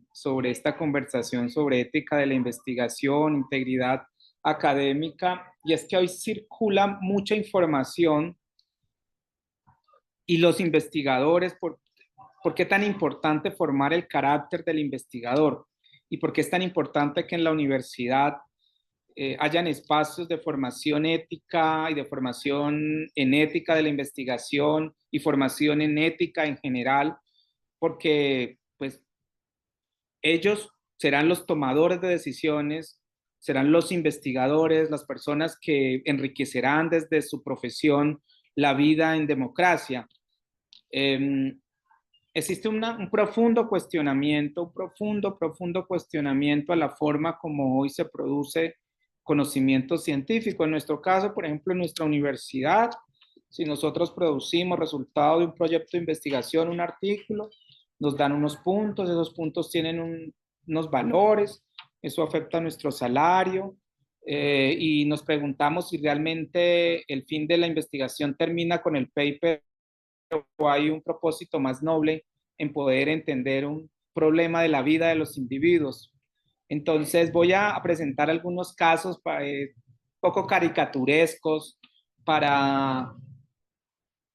esta conversación sobre ética de la investigación, integridad académica. Y es que hoy circula mucha información y los investigadores, ¿por qué tan importante formar el carácter del investigador? ¿Y por qué es tan importante que en la universidad hayan espacios de formación ética y de formación en ética de la investigación y formación en ética en general? Porque pues ellos serán los tomadores de decisiones, serán los investigadores, las personas que enriquecerán desde su profesión la vida en democracia. Eh, Existe un profundo cuestionamiento a la forma como hoy se produce conocimiento científico. En nuestro caso, por ejemplo, en nuestra universidad, si nosotros producimos resultado de un proyecto de investigación, un artículo, nos dan unos puntos, esos puntos tienen unos valores, eso afecta a nuestro salario, y nos preguntamos si realmente el fin de la investigación termina con el paper o hay un propósito más noble en poder entender un problema de la vida de los individuos. Entonces voy a presentar algunos casos poco caricaturescos para,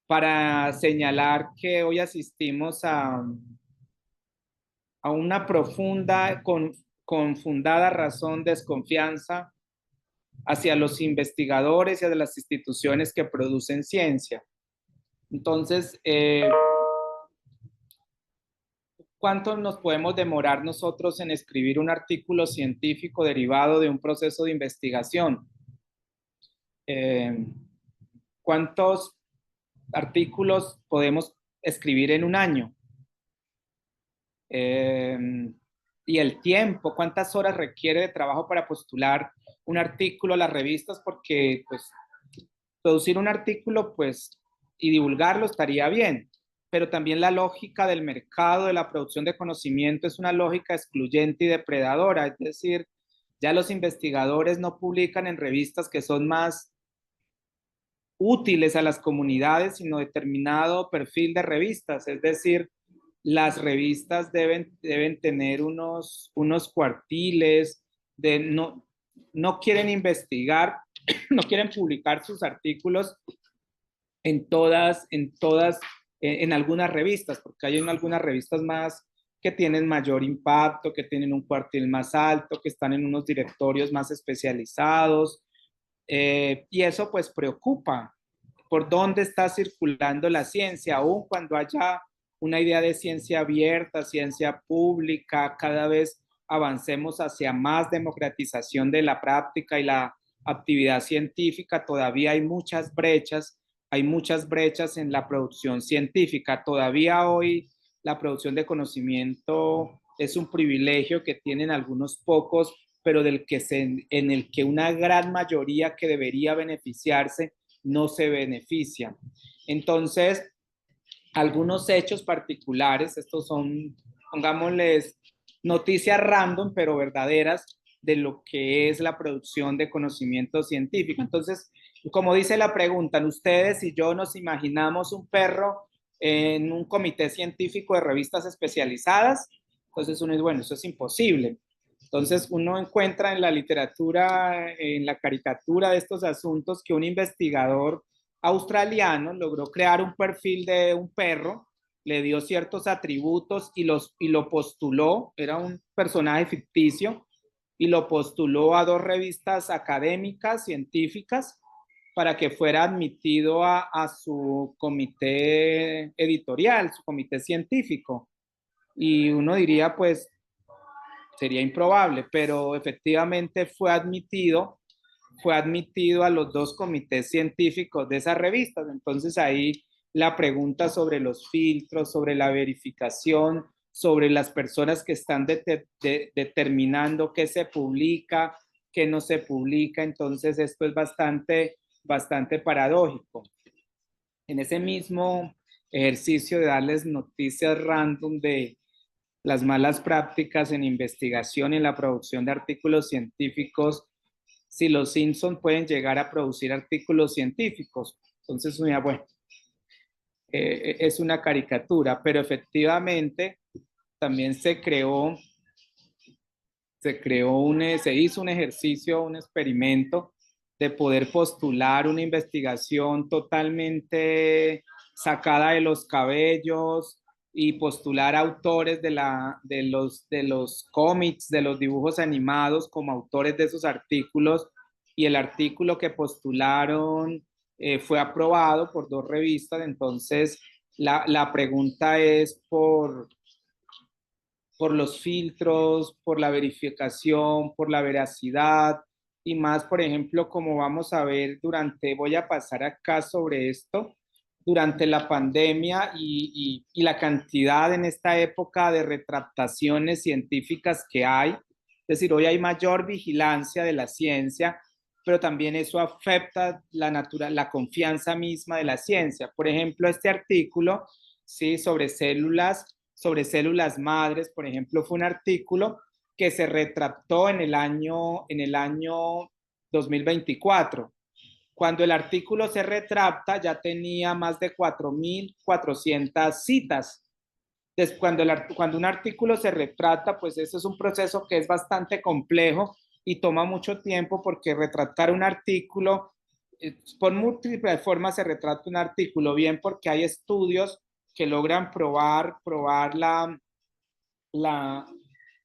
para señalar que hoy asistimos a una profunda, con fundada razón, desconfianza hacia los investigadores y hacia las instituciones que producen ciencia. Entonces, ¿cuánto nos podemos demorar nosotros en escribir un artículo científico derivado de un proceso de investigación? Eh, ¿Cuántos artículos podemos escribir en un año? Eh, y el tiempo, ¿cuántas horas requiere de trabajo para postular un artículo a las revistas? Porque pues producir un artículo pues y divulgarlo estaría bien, pero también la lógica del mercado de la producción de conocimiento es una lógica excluyente y depredadora, es decir, ya los investigadores no publican en revistas que son más útiles a las comunidades, sino determinado perfil de revistas, es decir, las revistas deben tener unos cuartiles, no quieren investigar, no quieren publicar sus artículos en algunas revistas, porque hay en algunas revistas más que tienen mayor impacto, que tienen un cuartil más alto, que están en unos directorios más especializados, y eso pues preocupa por dónde está circulando la ciencia, aun cuando haya una idea de ciencia abierta, ciencia pública, cada vez avancemos hacia más democratización de la práctica y la actividad científica, todavía hay muchas brechas en la producción científica. Todavía hoy la producción de conocimiento es un privilegio que tienen algunos pocos, pero en el que una gran mayoría que debería beneficiarse no se beneficia. Entonces, algunos hechos particulares, estos son, pongámosles, noticias random, pero verdaderas, de lo que es la producción de conocimiento científico. Entonces, como dice la pregunta, ustedes y yo nos imaginamos un perro en un comité científico de revistas especializadas. Entonces uno dice, bueno, eso es imposible. Entonces uno encuentra en la literatura, en la caricatura de estos asuntos, que un investigador australiano logró crear un perfil de un perro, le dio ciertos atributos y lo postuló, era un personaje ficticio, y lo postuló a dos revistas académicas, científicas, para que fuera admitido a su comité editorial, su comité científico. Y uno diría, pues, sería improbable, pero efectivamente fue admitido a los dos comités científicos de esas revistas. Entonces ahí la pregunta sobre los filtros, sobre la verificación, sobre las personas que están determinando qué se publica, qué no se publica. Entonces esto es bastante paradójico. En ese mismo ejercicio de darles noticias random las malas prácticas en investigación y en la producción de artículos científicos, si los Simpson pueden llegar a producir artículos científicos. Entonces, bueno, es una caricatura, pero efectivamente también se hizo un ejercicio, un experimento de poder postular una investigación totalmente sacada de los cabellos y postular autores de los cómics, de los dibujos animados como autores de esos artículos, y el artículo que postularon fue aprobado por dos revistas. Entonces, la pregunta es por los filtros, por la verificación, por la veracidad y más, por ejemplo, como vamos a ver voy a pasar acá sobre esto, durante la pandemia y la cantidad en esta época de retractaciones científicas que hay. Es decir, hoy hay mayor vigilancia de la ciencia, pero también eso afecta la confianza misma de la ciencia. Por ejemplo, este artículo, ¿sí? Sobre células madres, por ejemplo, fue un artículo que se retractó en el año 2024. Cuando el artículo se retracta, ya tenía más de 4.400 citas. Entonces, cuando un artículo se retracta, pues eso es un proceso que es bastante complejo y toma mucho tiempo, porque retractar un artículo, por múltiples formas se retracta un artículo, bien porque hay estudios que logran probar la,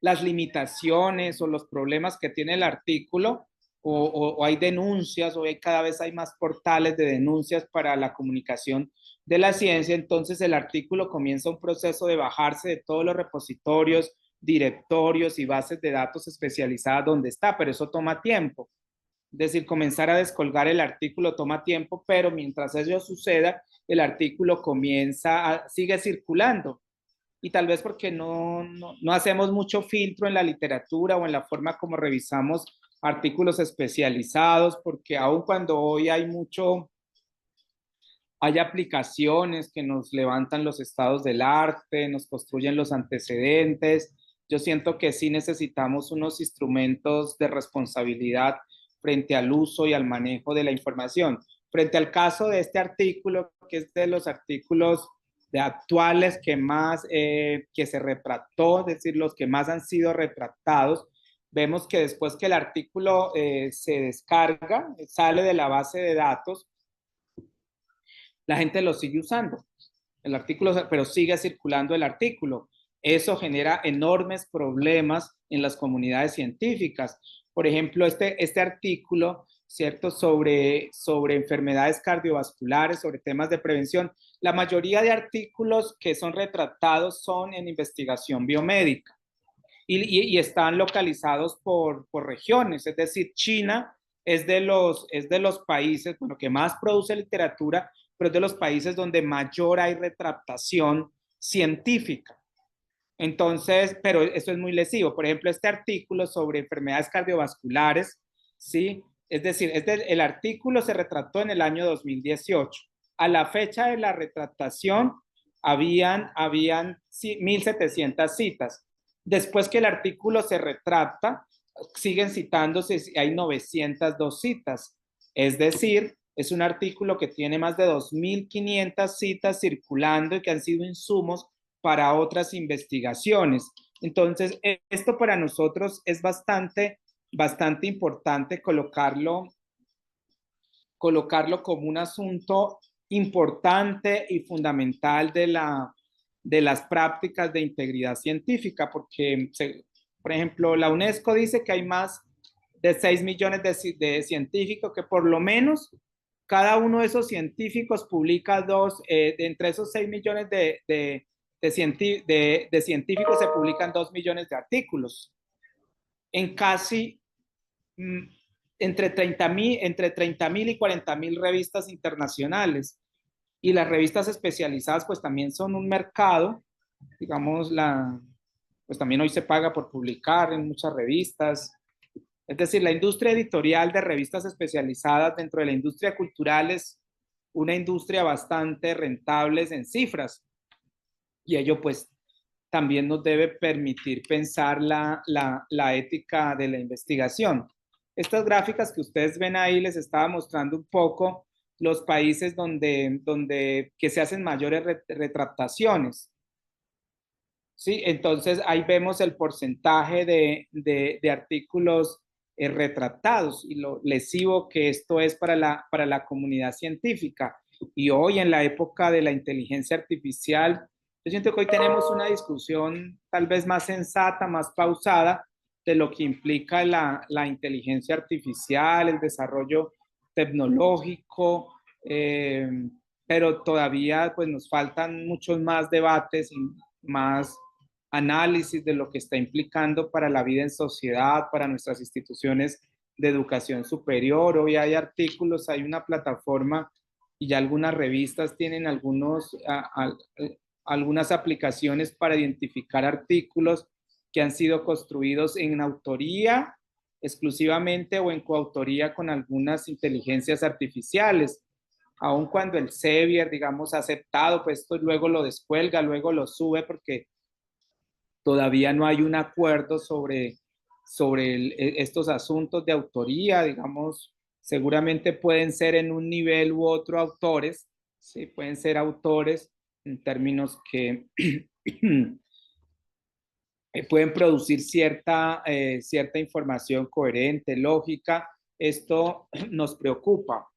las limitaciones o los problemas que tiene el artículo, o hay denuncias, o cada vez hay más portales de denuncias para la comunicación de la ciencia. Entonces el artículo comienza un proceso de bajarse de todos los repositorios, directorios y bases de datos especializadas donde está, pero eso toma tiempo. Es decir, comenzar a descolgar el artículo toma tiempo, pero mientras ello suceda, el artículo sigue circulando. Y tal vez porque no hacemos mucho filtro en la literatura o en la forma como revisamos artículos especializados, porque aun cuando hoy hay aplicaciones que nos levantan los estados del arte, nos construyen los antecedentes, yo siento que sí necesitamos unos instrumentos de responsabilidad frente al uso y al manejo de la información. Frente al caso de este artículo, que es de los artículos de actuales que se retractó, es decir, los que más han sido retractados, vemos que después que el artículo se descarga, sale de la base de datos, la gente lo sigue usando, el artículo, pero sigue circulando el artículo. Eso genera enormes problemas en las comunidades científicas. Por ejemplo, este artículo, ¿cierto? Sobre enfermedades cardiovasculares, sobre temas de prevención. La mayoría de artículos que son retratados son en investigación biomédica y están localizados por regiones. Es decir, China es de los países, bueno, que más produce literatura, pero es de los países donde mayor hay retractación científica. Entonces, pero esto es muy lesivo. Por ejemplo, este artículo sobre enfermedades cardiovasculares, ¿sí? Es decir, el artículo se retrató en el año 2018. A la fecha de la retractación, habían 1.700 citas. Después que el artículo se retracta, siguen citándose, hay 902 citas. Es decir, es un artículo que tiene más de 2.500 citas circulando y que han sido insumos para otras investigaciones. Entonces, esto para nosotros es bastante importante colocarlo como un asunto importante y fundamental de las prácticas de integridad científica, porque, por ejemplo, la UNESCO dice que hay más de 6 millones de científicos, que por lo menos cada uno de esos científicos publica entre esos 6 millones de científicos se publican 2 millones de artículos en casi entre 30.000 y 40.000 revistas internacionales. Y las revistas especializadas pues también son un mercado, digamos, pues también hoy se paga por publicar en muchas revistas. Es decir, la industria editorial de revistas especializadas dentro de la industria cultural es una industria bastante rentable en cifras, y ello pues también nos debe permitir pensar la ética de la investigación. Estas gráficas que ustedes ven ahí les estaba mostrando un poco los países que se hacen mayores retractaciones. ¿Sí? Entonces ahí vemos el porcentaje de artículos retratados y lo lesivo que esto es para la comunidad científica. Y hoy en la época de la inteligencia artificial, yo siento que hoy tenemos una discusión tal vez más sensata, más pausada de lo que implica la inteligencia artificial, el desarrollo tecnológico, pero todavía pues nos faltan muchos más debates y más análisis de lo que está implicando para la vida en sociedad, para nuestras instituciones de educación superior. Hoy hay artículos, hay una plataforma y ya algunas revistas tienen algunas aplicaciones para identificar artículos que han sido construidos en autoría exclusivamente o en coautoría con algunas inteligencias artificiales. Aun cuando el Sevier, digamos, ha aceptado, pues esto luego lo descuelga, luego lo sube porque todavía no hay un acuerdo sobre estos asuntos de autoría, digamos, seguramente pueden ser en un nivel u otro autores, ¿sí? Pueden ser autores en términos que pueden producir cierta información coherente, lógica. Esto nos preocupa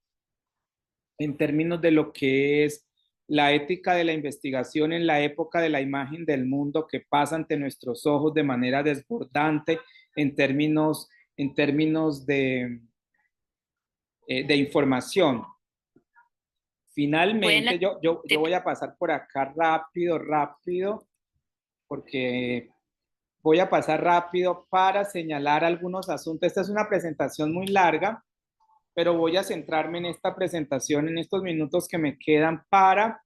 en términos de lo que es la ética de la investigación en la época de la imagen del mundo que pasa ante nuestros ojos de manera desbordante en términos de información. Buena. Finalmente, yo voy a pasar por acá rápido, porque voy a pasar rápido para señalar algunos asuntos. Esta es una presentación muy larga, pero voy a centrarme en esta presentación, en estos minutos que me quedan para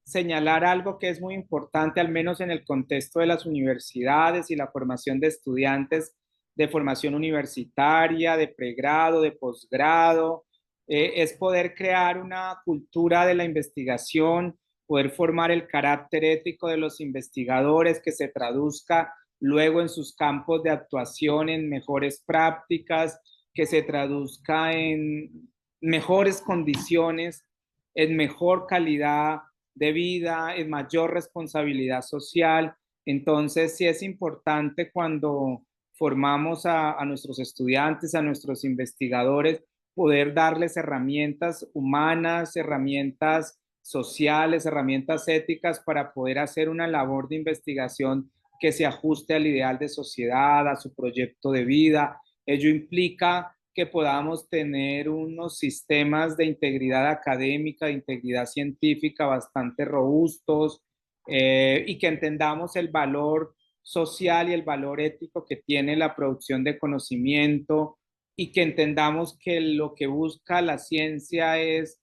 señalar algo que es muy importante, al menos en el contexto de las universidades y la formación de estudiantes de formación universitaria, de pregrado, de posgrado, es poder crear una cultura de la investigación, poder formar el carácter ético de los investigadores que se traduzca luego en sus campos de actuación en mejores prácticas, que se traduzca en mejores condiciones, en mejor calidad de vida, en mayor responsabilidad social. Entonces, sí es importante cuando formamos a nuestros estudiantes, a nuestros investigadores, poder darles herramientas humanas, herramientas sociales, herramientas éticas para poder hacer una labor de investigación que se ajuste al ideal de sociedad, a su proyecto de vida. Ello implica que podamos tener unos sistemas de integridad académica, de integridad científica bastante robustos, y que entendamos el valor social y el valor ético que tiene la producción de conocimiento, y que entendamos que lo que busca la ciencia es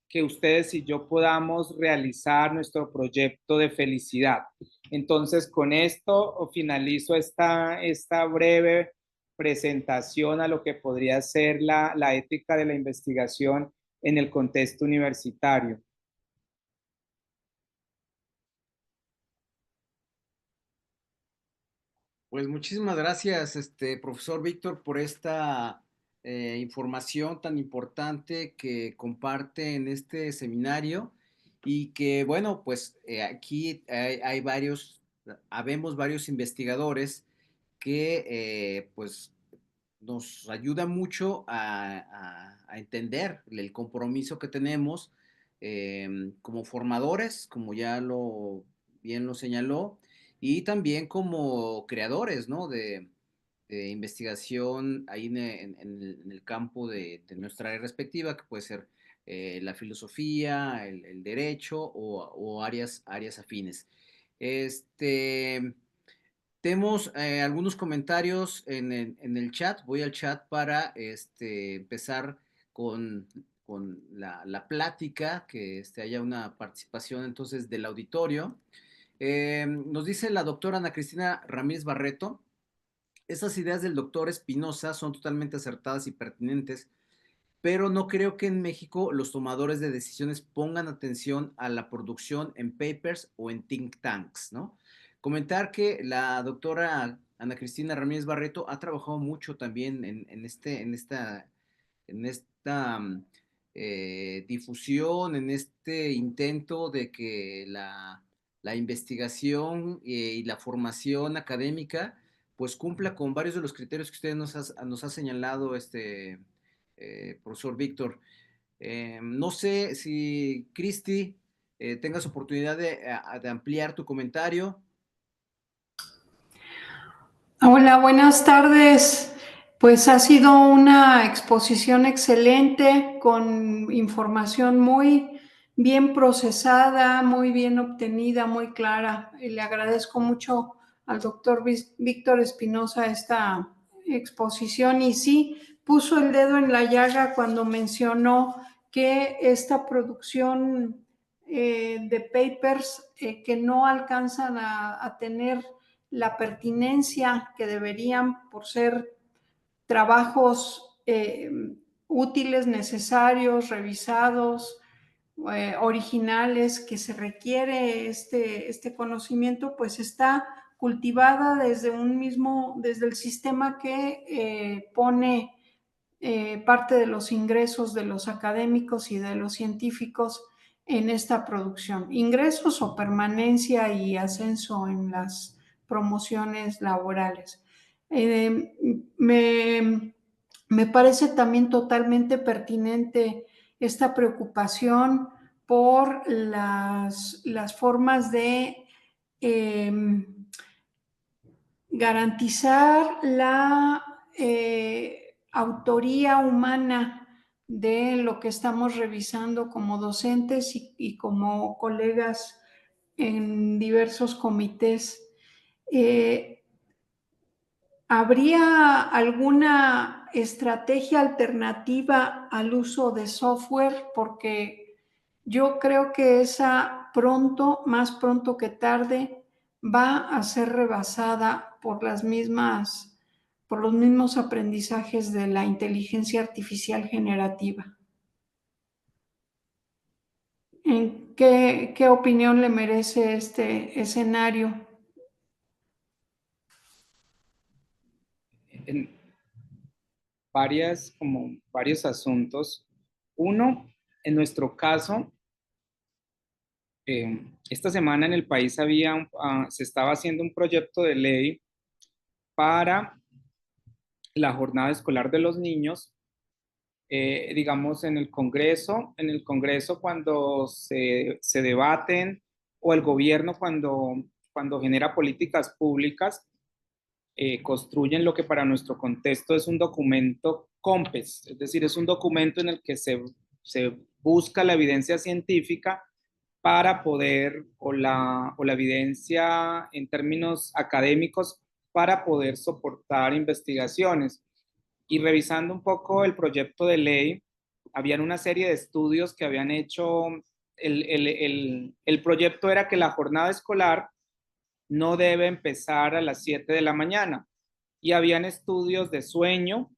que ustedes y yo podamos realizar nuestro proyecto de felicidad. Entonces, con esto finalizo esta breve presentación a lo que podría ser la ética de la investigación en el contexto universitario. Pues muchísimas gracias, profesor Víctor, por esta información tan importante que comparte en este seminario y que, bueno, pues aquí hay habemos varios investigadores que, pues, nos ayuda mucho a entender el compromiso que tenemos como formadores, como ya bien lo señaló, y también como creadores, ¿no? De investigación ahí en el campo de nuestra área respectiva, que puede ser la filosofía, el derecho o áreas afines. Este, tenemos algunos comentarios en el chat. Voy al chat para empezar con la plática, que haya una participación entonces del auditorio. Nos dice la doctora Ana Cristina Ramírez Barreto, esas ideas del doctor Espinosa son totalmente acertadas y pertinentes, pero no creo que en México los tomadores de decisiones pongan atención a la producción en papers o en think tanks, ¿no? comentar que la doctora Ana Cristina Ramírez Barreto ha trabajado mucho también en esta difusión, en este intento de que la investigación y la formación académica pues cumpla con varios de los criterios que usted nos ha señalado, profesor Víctor. No sé si Cristi tengas oportunidad de ampliar tu comentario. Hola, buenas tardes. Pues ha sido una exposición excelente con información muy bien procesada, muy bien obtenida, muy clara. Y le agradezco mucho al doctor Víctor Espinosa esta exposición y sí puso el dedo en la llaga cuando mencionó que esta producción de papers que no alcanzan a tener la pertinencia que deberían por ser trabajos útiles, necesarios, revisados, originales, que se requiere este conocimiento, pues está cultivada desde el sistema que pone parte de los ingresos de los académicos y de los científicos en esta producción. Ingresos o permanencia y ascenso en las promociones laborales. Me parece también totalmente pertinente esta preocupación por las formas de garantizar la autoría humana de lo que estamos revisando como docentes y como colegas en diversos comités. ¿Habría alguna estrategia alternativa al uso de software? Porque yo creo que esa pronto, más pronto que tarde, va a ser rebasada por los mismos aprendizajes de la inteligencia artificial generativa. ¿Qué opinión le merece este escenario? En varios asuntos. Uno, en nuestro caso, esta semana en el país se estaba haciendo un proyecto de ley para la jornada escolar de los niños, digamos, en el Congreso cuando se debaten o el gobierno cuando genera políticas públicas, construyen lo que para nuestro contexto es un documento COMPES, es decir, es un documento en el que se busca la evidencia científica para poder, o la evidencia en términos académicos, para poder soportar investigaciones. Y revisando un poco el proyecto de ley, habían una serie de estudios que habían hecho, el proyecto era que la jornada escolar no debe empezar a las 7 de la mañana. Y habían estudios de sueño,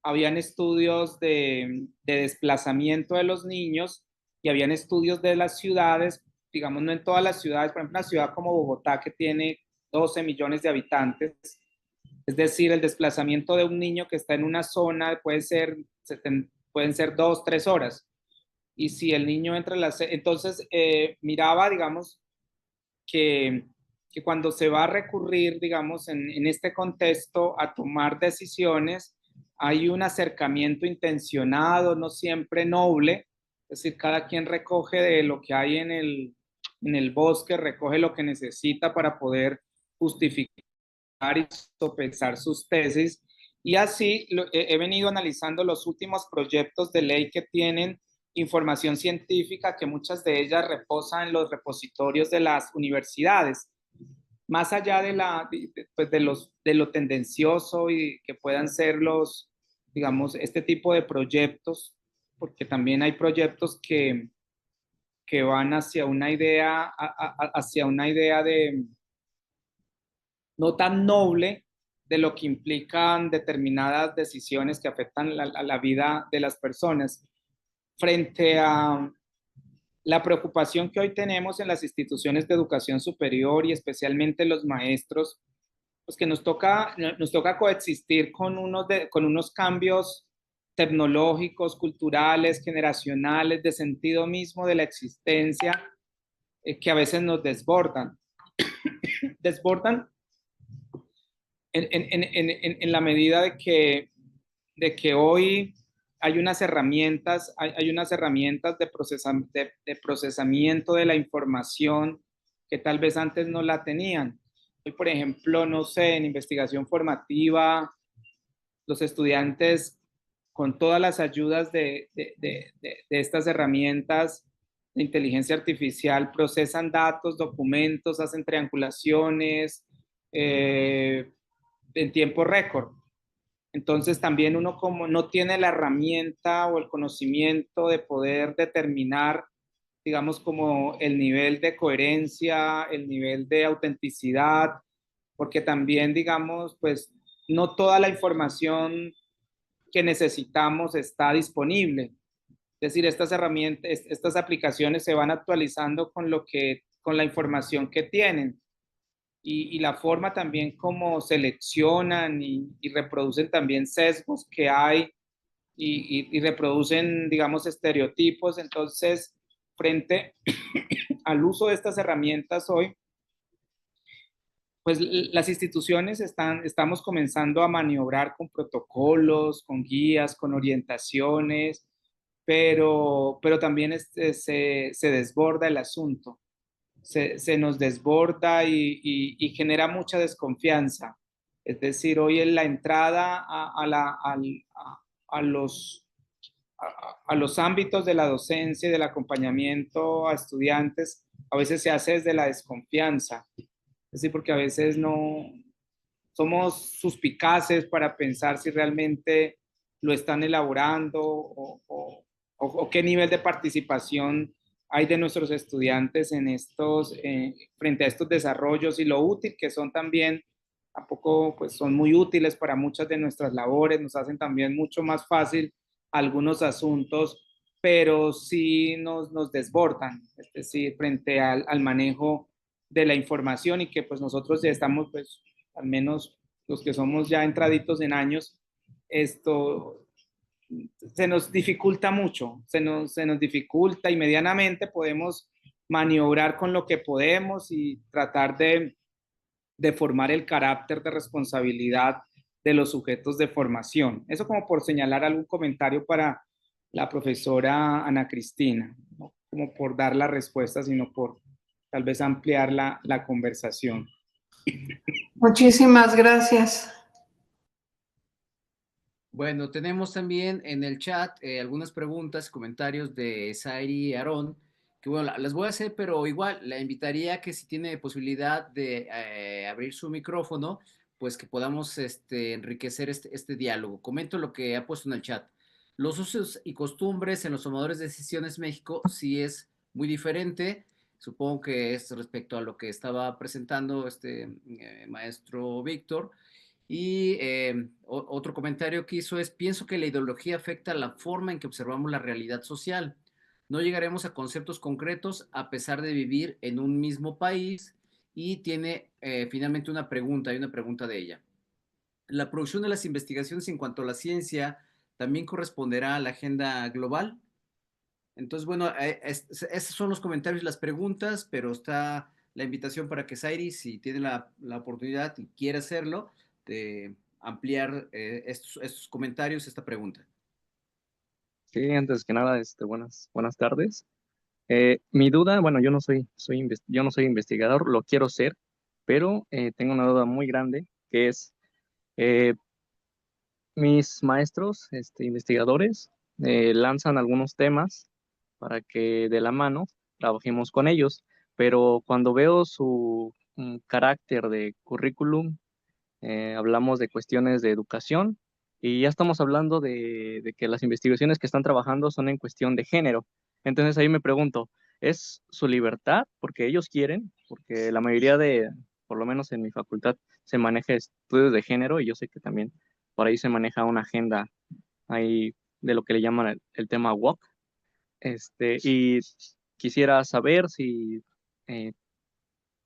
habían estudios de desplazamiento de los niños y habían estudios de las ciudades, digamos, no en todas las ciudades, por ejemplo, una ciudad como Bogotá que tiene 12 millones de habitantes, es decir, el desplazamiento de un niño que está en una zona pueden ser 2, 3 horas. Y si el niño entonces miraba, digamos, que, que cuando se va a recurrir, digamos, en este contexto a tomar decisiones, hay un acercamiento intencionado, no siempre noble, es decir, cada quien recoge de lo que hay en el bosque, recoge lo que necesita para poder justificar y sopesar sus tesis. Y así he venido analizando los últimos proyectos de ley que tienen información científica, que muchas de ellas reposan en los repositorios de las universidades. Más allá pues de lo tendencioso y que puedan ser digamos, este tipo de proyectos, porque también hay proyectos que van hacia una idea de no tan noble de lo que implican determinadas decisiones que afectan a la vida de las personas. Frente a la preocupación que hoy tenemos en las instituciones de educación superior y especialmente los maestros, pues que nos toca coexistir con unos cambios tecnológicos, culturales, generacionales, de sentido mismo de la existencia, que a veces nos desbordan. Desbordan en la medida de que hoy hay unas herramientas, hay unas herramientas de procesamiento de la información que tal vez antes no la tenían. Hoy, por ejemplo, no sé, en investigación formativa, los estudiantes con todas las ayudas de estas herramientas de inteligencia artificial procesan datos, documentos, hacen triangulaciones en tiempo récord. Entonces también uno como no tiene la herramienta o el conocimiento de poder determinar, digamos, como el nivel de coherencia, el nivel de autenticidad, porque también, digamos, pues no toda la información que necesitamos está disponible. Es decir, estas herramientas, estas aplicaciones se van actualizando con la información que tienen y la forma también como seleccionan y reproducen también sesgos que hay y reproducen, digamos, estereotipos. Entonces, frente al uso de estas herramientas hoy, pues las instituciones estamos comenzando a maniobrar con protocolos, con guías, con orientaciones, pero también se desborda el asunto, se nos desborda y genera mucha desconfianza. Es decir, hoy en la entrada a los, a los ámbitos de la docencia y del acompañamiento a estudiantes, a veces se hace desde la desconfianza. Es decir, porque a veces no somos suspicaces para pensar si realmente lo están elaborando o qué nivel de participación hay de nuestros estudiantes en frente a estos desarrollos y lo útil que son también, tampoco pues son muy útiles para muchas de nuestras labores, nos hacen también mucho más fácil algunos asuntos, pero sí nos desbordan, es decir, frente al manejo de la información y que pues nosotros ya estamos pues al menos los que somos ya entraditos en años, esto se nos dificulta mucho, se nos dificulta y medianamente podemos maniobrar con lo que podemos y tratar de formar el carácter de responsabilidad de los sujetos de formación. Eso como por señalar algún comentario para la profesora Ana Cristina, no como por dar la respuesta, sino por tal vez ampliar la conversación. Muchísimas gracias. Bueno, tenemos también en el chat algunas preguntas y comentarios de Sairi y Aarón, que bueno, las voy a hacer, pero igual la invitaría a que si tiene posibilidad de abrir su micrófono, pues que podamos enriquecer este diálogo. Comento lo que ha puesto en el chat. Los usos y costumbres en los tomadores de decisiones México sí es muy diferente. Supongo que es respecto a lo que estaba presentando maestro Víctor. Y otro comentario que hizo es, pienso que la ideología afecta la forma en que observamos la realidad social. No llegaremos a conceptos concretos a pesar de vivir en un mismo país. Y tiene finalmente una pregunta, hay una pregunta de ella. ¿La producción de las investigaciones en cuanto a la ciencia también corresponderá a la agenda global? Entonces, bueno, esos son los comentarios y las preguntas, pero está la invitación para que Zairi, si tiene la oportunidad y quiere hacerlo, de ampliar estos comentarios, esta pregunta. Sí, antes que nada, buenas tardes. Mi duda, bueno, yo no soy investigador, lo quiero ser, pero tengo una duda muy grande, que es, eh, mis maestros, investigadores, lanzan algunos temas para que de la mano trabajemos con ellos, pero cuando veo su carácter de currículum, hablamos de cuestiones de educación y ya estamos hablando de que las investigaciones que están trabajando son en cuestión de género. Entonces ahí me pregunto, ¿es su libertad porque ellos quieren? Porque la mayoría por lo menos en mi facultad, se maneja estudios de género y yo sé que también por ahí se maneja una agenda ahí de lo que le llaman el tema woke. Y quisiera saber eh,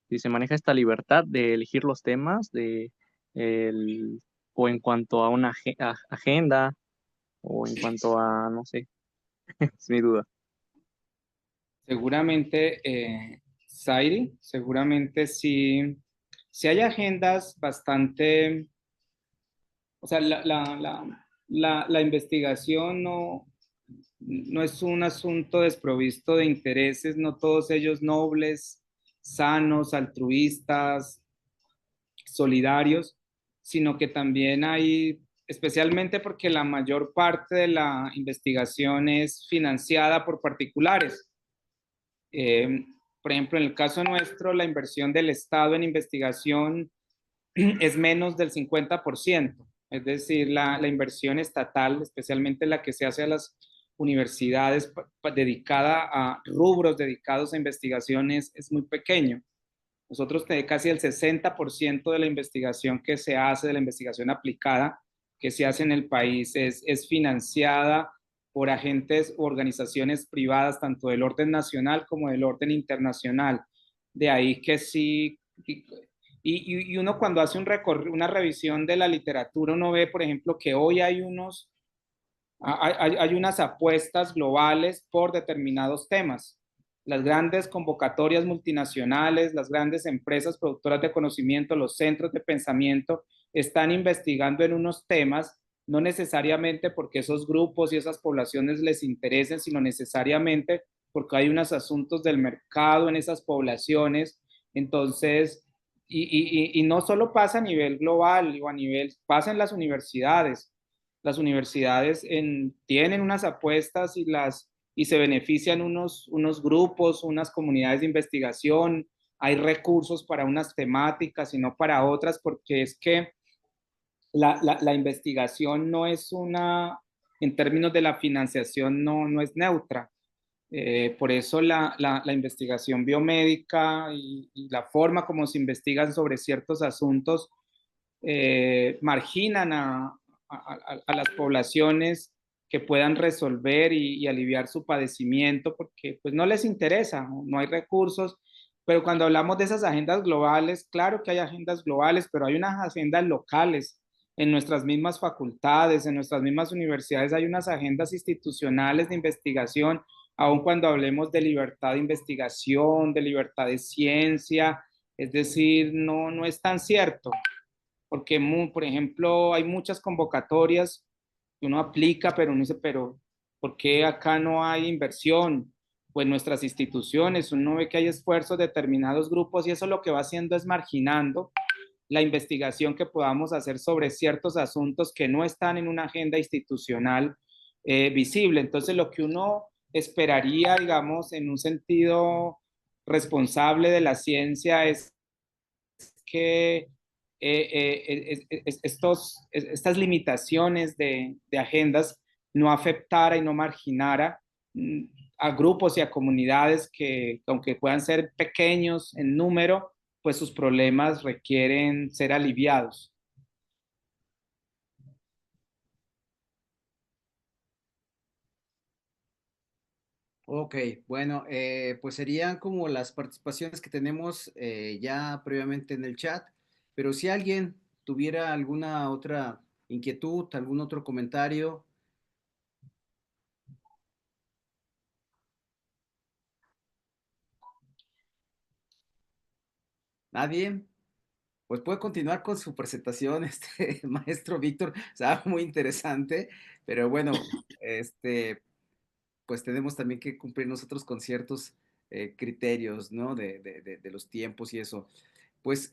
si se maneja esta libertad de elegir los temas el- o en cuanto a una agenda o en cuanto a, no sé, es mi duda. Seguramente, Zairi, seguramente sí, sí hay agendas bastante, o sea, la investigación no es un asunto desprovisto de intereses, no todos ellos nobles, sanos, altruistas, solidarios, sino que también hay, especialmente porque la mayor parte de la investigación es financiada por particulares. Eh, por ejemplo, en el caso nuestro, la inversión del Estado en investigación es menos del 50%, es decir, la inversión estatal, especialmente la que se hace a las universidades dedicada a rubros dedicados a investigaciones, es muy pequeño. Nosotros casi el 60% de la investigación que se hace, de la investigación aplicada que se hace en el país, es financiada por agentes u organizaciones privadas, tanto del orden nacional como del orden internacional. De ahí que sí, y uno cuando hace una revisión de la literatura, uno ve, por ejemplo, que hoy hay unas apuestas globales por determinados temas. Las grandes convocatorias multinacionales, las grandes empresas productoras de conocimiento, los centros de pensamiento están investigando en unos temas, no necesariamente porque esos grupos y esas poblaciones les interesen, sino necesariamente porque hay unos asuntos del mercado en esas poblaciones. Entonces, y no solo pasa a nivel global o a nivel, pasa en las universidades. Las universidades tienen unas apuestas y se benefician unos grupos, unas comunidades de investigación, hay recursos para unas temáticas y no para otras, porque es que la investigación no es en términos de la financiación, no es neutra. Por eso la investigación biomédica y la forma como se investigan sobre ciertos asuntos marginan a las poblaciones que puedan resolver y aliviar su padecimiento porque pues no les interesa, no hay recursos. Pero cuando hablamos de esas agendas globales, claro que hay agendas globales, pero hay unas agendas locales. En nuestras mismas facultades, en nuestras mismas universidades hay unas agendas institucionales de investigación, aun cuando hablemos de libertad de investigación, de libertad de ciencia, es decir, no es tan cierto porque, por ejemplo, hay muchas convocatorias que uno aplica, pero uno dice, pero ¿por qué acá no hay inversión? Pues nuestras instituciones, uno ve que hay esfuerzos de determinados grupos y eso lo que va haciendo es marginando la investigación que podamos hacer sobre ciertos asuntos que no están en una agenda institucional visible. Entonces, lo que uno esperaría, digamos, en un sentido responsable de la ciencia es que estas limitaciones de agendas no afectara y no marginara mm, a grupos y a comunidades que, aunque puedan ser pequeños en número, pues sus problemas requieren ser aliviados. Ok, bueno, pues serían como las participaciones que tenemos ya previamente en el chat, pero si alguien tuviera alguna otra inquietud, algún otro comentario, nadie, pues puede continuar con su presentación, maestro Víctor, o sea, muy interesante, pero bueno, pues tenemos también que cumplir nosotros con ciertos criterios, ¿no? De los tiempos y eso. Pues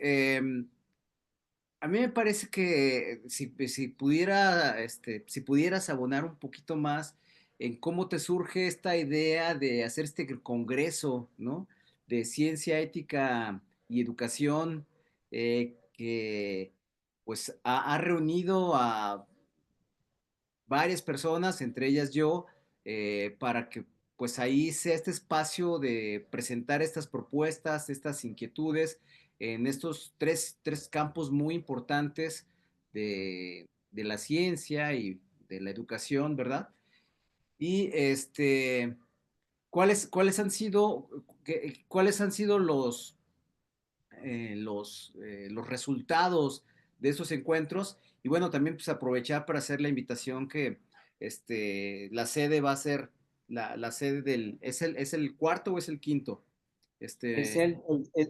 a mí me parece que si pudiera, si pudieras abonar un poquito más en cómo te surge esta idea de hacer este congreso, ¿no? De ciencia, ética y educación, que pues ha reunido a varias personas, entre ellas yo, para que pues ahí sea este espacio de presentar estas propuestas, estas inquietudes en estos tres campos muy importantes de la ciencia y de la educación, ¿verdad? Y ¿Cuáles han sido, cuáles han sido los resultados de esos encuentros? Y bueno, también pues aprovechar para hacer la invitación que la sede va a ser la sede ¿es el cuarto o es el quinto? Es Este,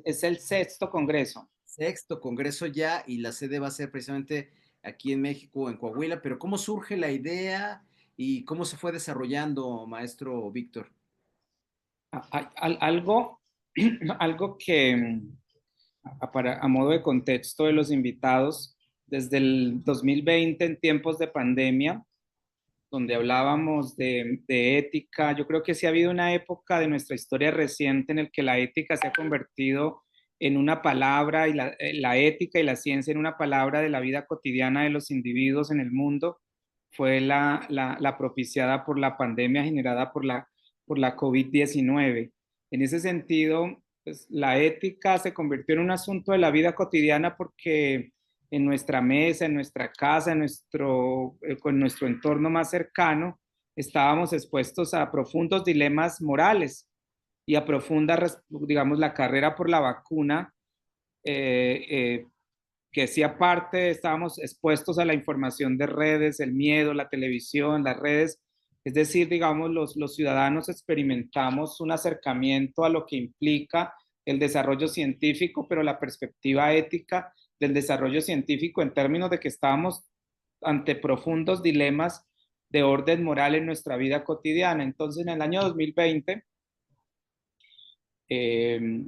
es el sexto congreso. sexto congreso ya, y la sede va a ser precisamente aquí en México, en Coahuila, pero ¿cómo surge la idea y cómo se fue desarrollando, maestro Víctor? Algo, algo que, a modo de contexto de los invitados, desde el 2020, en tiempos de pandemia, donde hablábamos de ética, yo creo que sí ha habido una época de nuestra historia reciente en el que la ética se ha convertido en una palabra, y la ética y la ciencia en una palabra de la vida cotidiana de los individuos en el mundo. Fue la propiciada por la pandemia generada por la COVID-19. En ese sentido, pues, la ética se convirtió en un asunto de la vida cotidiana porque en nuestra mesa, en nuestra casa, con nuestro entorno más cercano, estábamos expuestos a profundos dilemas morales y a digamos, la carrera por la vacuna, eh, eh, que sí aparte estábamos expuestos a la información de redes, el miedo, la televisión, las redes. Es decir, digamos, los ciudadanos experimentamos un acercamiento a lo que implica el desarrollo científico, pero la perspectiva ética del desarrollo científico en términos de que estábamos ante profundos dilemas de orden moral en nuestra vida cotidiana. Entonces, en el año 2020, eh,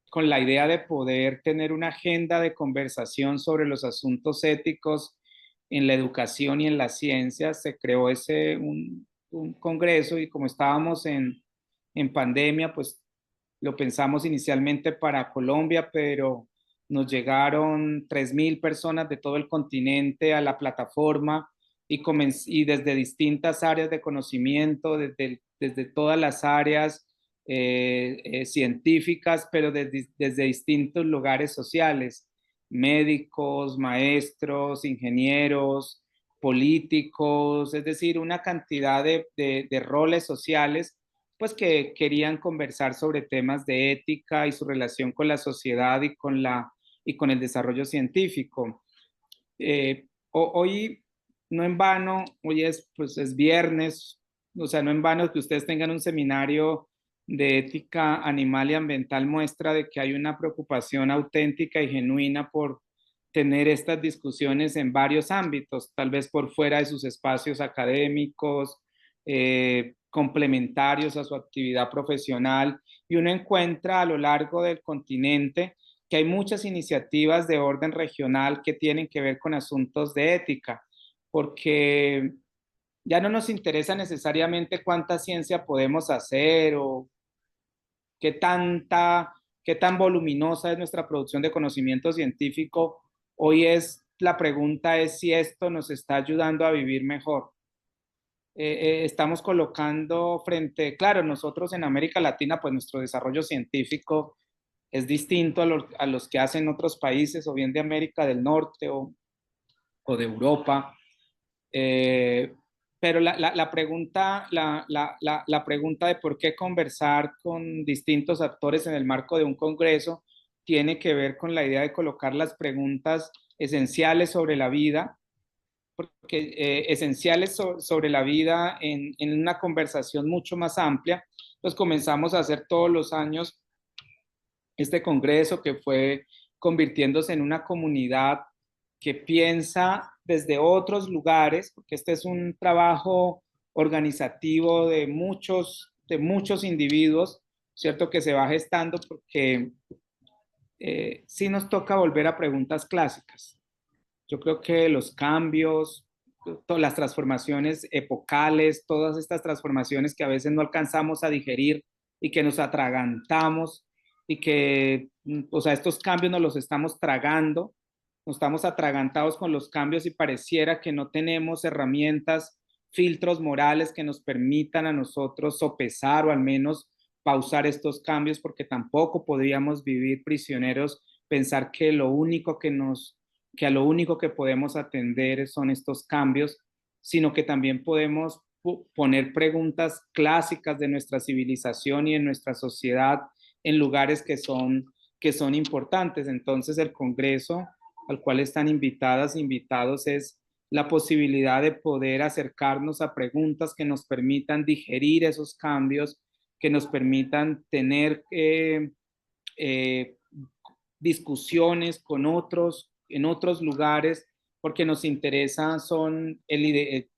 con la idea de poder tener una agenda de conversación sobre los asuntos éticos en la educación y en la ciencia, se creó un congreso, y como estábamos en pandemia, pues lo pensamos inicialmente para Colombia, pero nos llegaron 3.000 personas de todo el continente a la plataforma, y desde distintas áreas de conocimiento, desde todas las áreas científicas, pero desde distintos lugares sociales: médicos, maestros, ingenieros, políticos, es decir, una cantidad de roles sociales, pues que querían conversar sobre temas de ética y su relación con la sociedad y con el desarrollo científico. Hoy, no en vano, hoy pues es viernes, o sea, no en vano que ustedes tengan un seminario de ética animal y ambiental, muestra de que hay una preocupación auténtica y genuina por tener estas discusiones en varios ámbitos, tal vez por fuera de sus espacios académicos, complementarios a su actividad profesional, y uno encuentra a lo largo del continente que hay muchas iniciativas de orden regional que tienen que ver con asuntos de ética, porque ya no nos interesa necesariamente cuánta ciencia podemos hacer o qué qué tan voluminosa es nuestra producción de conocimiento científico. Hoy la pregunta es si esto nos está ayudando a vivir mejor. Estamos colocando claro, nosotros en América Latina, pues nuestro desarrollo científico es distinto a los que hacen otros países, o bien de América del Norte o de Europa. Eh, pero la pregunta de por qué conversar con distintos actores en el marco de un congreso tiene que ver con la idea de colocar las preguntas esenciales sobre la vida, porque esenciales sobre la vida en una conversación mucho más amplia. Pues comenzamos a hacer todos los años este congreso, que fue convirtiéndose en una comunidad que piensa desde otros lugares, porque este es un trabajo organizativo de muchos individuos, ¿cierto? Que se va gestando porque sí nos toca volver a preguntas clásicas. Yo creo que los cambios, todas las transformaciones epocales, todas estas transformaciones que a veces no alcanzamos a digerir y que nos atragantamos, y que, o sea, estos cambios nos los estamos tragando, nos estamos atragantados con los cambios, y pareciera que no tenemos herramientas, filtros morales que nos permitan a nosotros sopesar o al menos pausar estos cambios, porque tampoco podríamos vivir prisioneros, pensar que a lo único que podemos atender son estos cambios, sino que también podemos poner preguntas clásicas de nuestra civilización y en nuestra sociedad en lugares que son importantes. Entonces el Congreso al cual están invitadas e invitados es la posibilidad de poder acercarnos a preguntas que nos permitan digerir esos cambios, que nos permitan tener discusiones con otros, en otros lugares, porque nos interesa son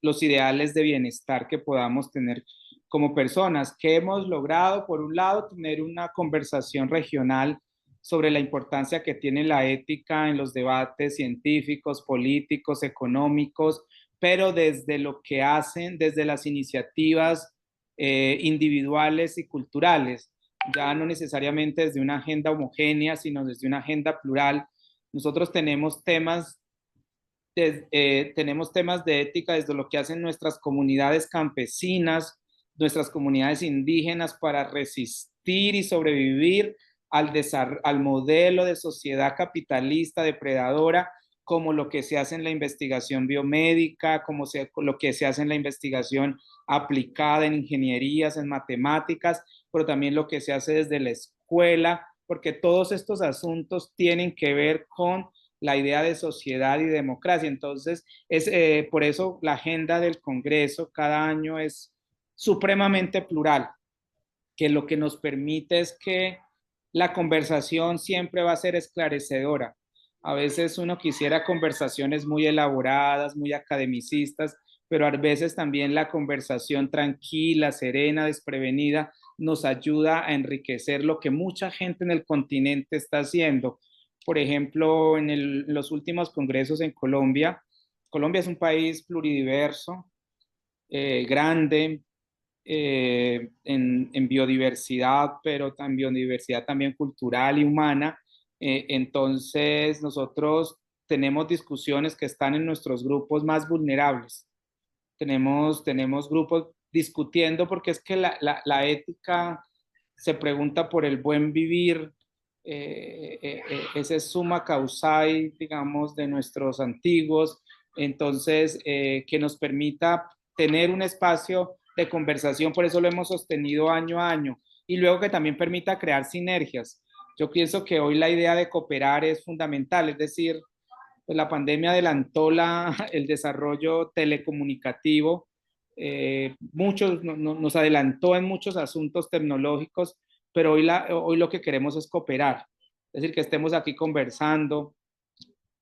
los ideales de bienestar que podamos tener como personas, que hemos logrado, por un lado, tener una conversación regional sobre la importancia que tiene la ética en los debates científicos, políticos, económicos, pero desde lo que hacen, desde las iniciativas individuales y culturales, ya no necesariamente desde una agenda homogénea, sino desde una agenda plural. Nosotros tenemos temas de ética desde lo que hacen nuestras comunidades campesinas, nuestras comunidades indígenas para resistir y sobrevivir al modelo de sociedad capitalista depredadora, como lo que se hace en la investigación biomédica, lo que se hace en la investigación aplicada en ingenierías, en matemáticas, pero también lo que se hace desde la escuela, porque todos estos asuntos tienen que ver con la idea de sociedad y democracia. Entonces, por eso la agenda del Congreso cada año es supremamente plural, que lo que nos permite es que la conversación siempre va a ser esclarecedora. A veces uno quisiera conversaciones muy elaboradas, muy academicistas, pero a veces también la conversación tranquila, serena, desprevenida, nos ayuda a enriquecer lo que mucha gente en el continente está haciendo. Por ejemplo, en los últimos congresos en Colombia, Colombia es un país pluridiverso, grande, en biodiversidad, pero en biodiversidad también cultural y humana. Entonces, nosotros tenemos discusiones que están en nuestros grupos más vulnerables. Tenemos grupos discutiendo porque es que la ética se pregunta por el buen vivir, ese es summa causae, digamos, de nuestros antiguos, entonces, que nos permita tener un espacio de conversación, por eso lo hemos sostenido año a año, y luego que también permita crear sinergias. Yo pienso que hoy la idea de cooperar es fundamental, es decir, pues la pandemia adelantó el desarrollo telecomunicativo, nos adelantó en muchos asuntos tecnológicos, pero hoy lo que queremos es cooperar, es decir, que estemos aquí conversando,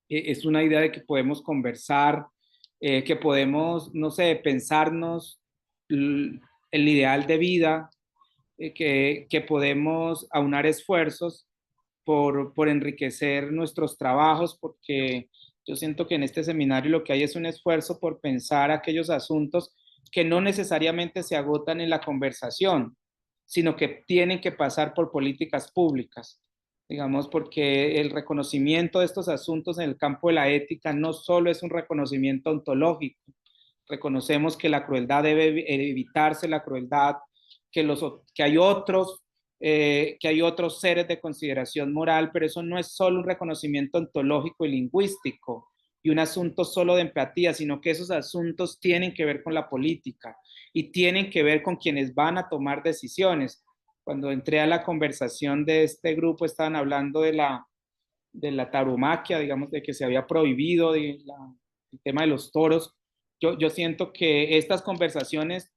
es una idea de que podemos conversar, que podemos, no sé, pensarnos el ideal de vida, que podemos aunar esfuerzos por enriquecer nuestros trabajos, porque yo siento que en este seminario lo que hay es un esfuerzo por pensar aquellos asuntos que no necesariamente se agotan en la conversación, sino que tienen que pasar por políticas públicas, digamos, porque el reconocimiento de estos asuntos en el campo de la ética no solo es un reconocimiento ontológico, reconocemos que la crueldad debe evitarse, la crueldad, que hay otros seres de consideración moral, pero eso no es solo un reconocimiento ontológico y lingüístico y un asunto solo de empatía, sino que esos asuntos tienen que ver con la política y tienen que ver con quienes van a tomar decisiones. Cuando entré a la conversación de este grupo, estaban hablando de la tauromaquia, digamos, de que se había prohibido el tema de los toros. Yo siento que estas conversaciones,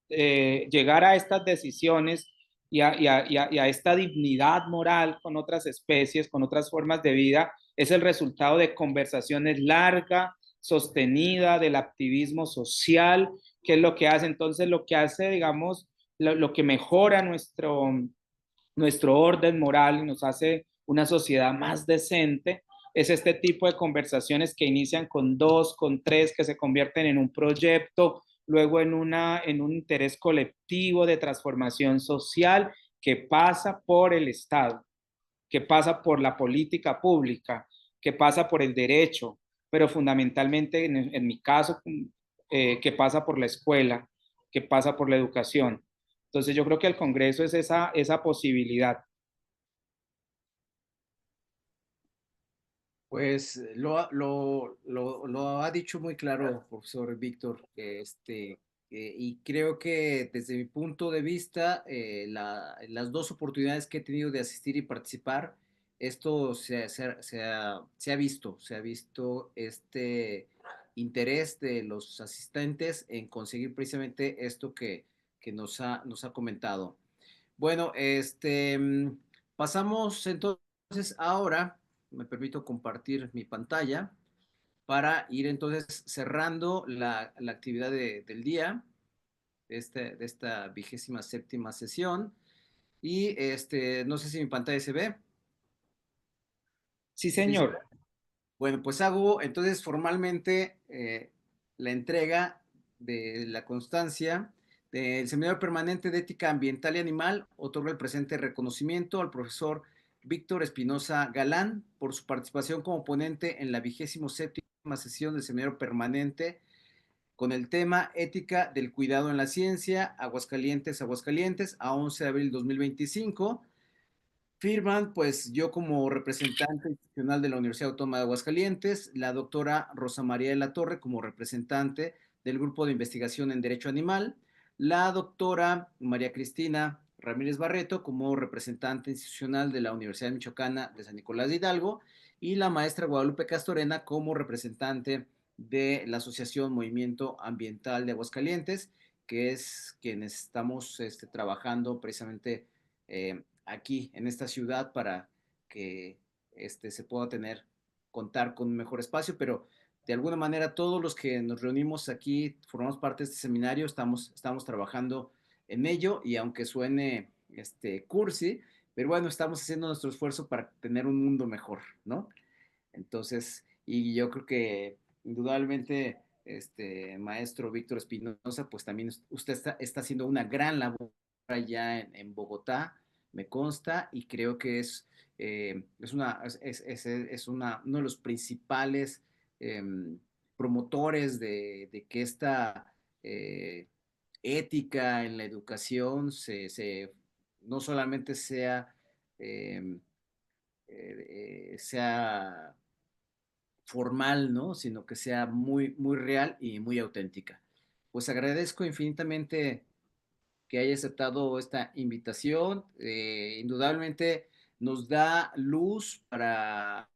llegar a estas decisiones y a esta dignidad moral con otras especies, con otras formas de vida, es el resultado de conversaciones largas, sostenidas, del activismo social, que es lo que hace. Entonces, lo que hace, digamos, lo que mejora nuestro orden moral y nos hace una sociedad más decente, es este tipo de conversaciones que inician con dos, con tres, que se convierten en un proyecto, luego en un interés colectivo de transformación social que pasa por el Estado, que pasa por la política pública, que pasa por el derecho, pero fundamentalmente, en mi caso, que pasa por la escuela, que pasa por la educación. Entonces yo creo que el Congreso es esa posibilidad. Pues lo ha dicho muy claro, profesor Víctor, que Y creo que desde mi punto de vista, las dos oportunidades que he tenido de asistir y participar, esto se ha visto este interés de los asistentes en conseguir precisamente esto que nos ha comentado. Bueno, pasamos entonces ahora, me permito compartir mi pantalla para ir entonces cerrando la actividad del día de esta 27ª sesión. Y no sé si mi pantalla se ve. Sí, Sí, se ve. señor. Bueno, pues hago entonces formalmente la entrega de la constancia del Seminario Permanente de Ética Ambiental y Animal. Otorga el presente reconocimiento al profesor Víctor Espinosa Galán por su participación como ponente en la 27ª sesión del Seminario Permanente con el tema Ética del Cuidado en la Ciencia, Aguascalientes, Aguascalientes, a 11 de abril de 2025. Firman, pues yo como representante institucional de la Universidad Autónoma de Aguascalientes, la doctora Rosa María de la Torre como representante del Grupo de Investigación en Derecho Animal, la doctora María Cristina Ramírez Barreto como representante institucional de la Universidad Michoacana de San Nicolás de Hidalgo y la maestra Guadalupe Castorena como representante de la Asociación Movimiento Ambiental de Aguascalientes, que es quienes estamos trabajando precisamente aquí en esta ciudad para que se pueda contar con un mejor espacio, pero de alguna manera todos los que nos reunimos aquí, formamos parte de este seminario, estamos trabajando en ello y aunque suene cursi, pero bueno, estamos haciendo nuestro esfuerzo para tener un mundo mejor, ¿no? Entonces, y yo creo que indudablemente, maestro Víctor Espinosa, pues también usted está haciendo una gran labor allá en Bogotá, me consta, y creo que uno de los principales eh, promotores de que esta eh, ética en la educación no solamente eh, sea formal, ¿no? Sino que sea muy, muy real y muy auténtica. Pues agradezco infinitamente que haya aceptado esta invitación. Indudablemente nos da luz para,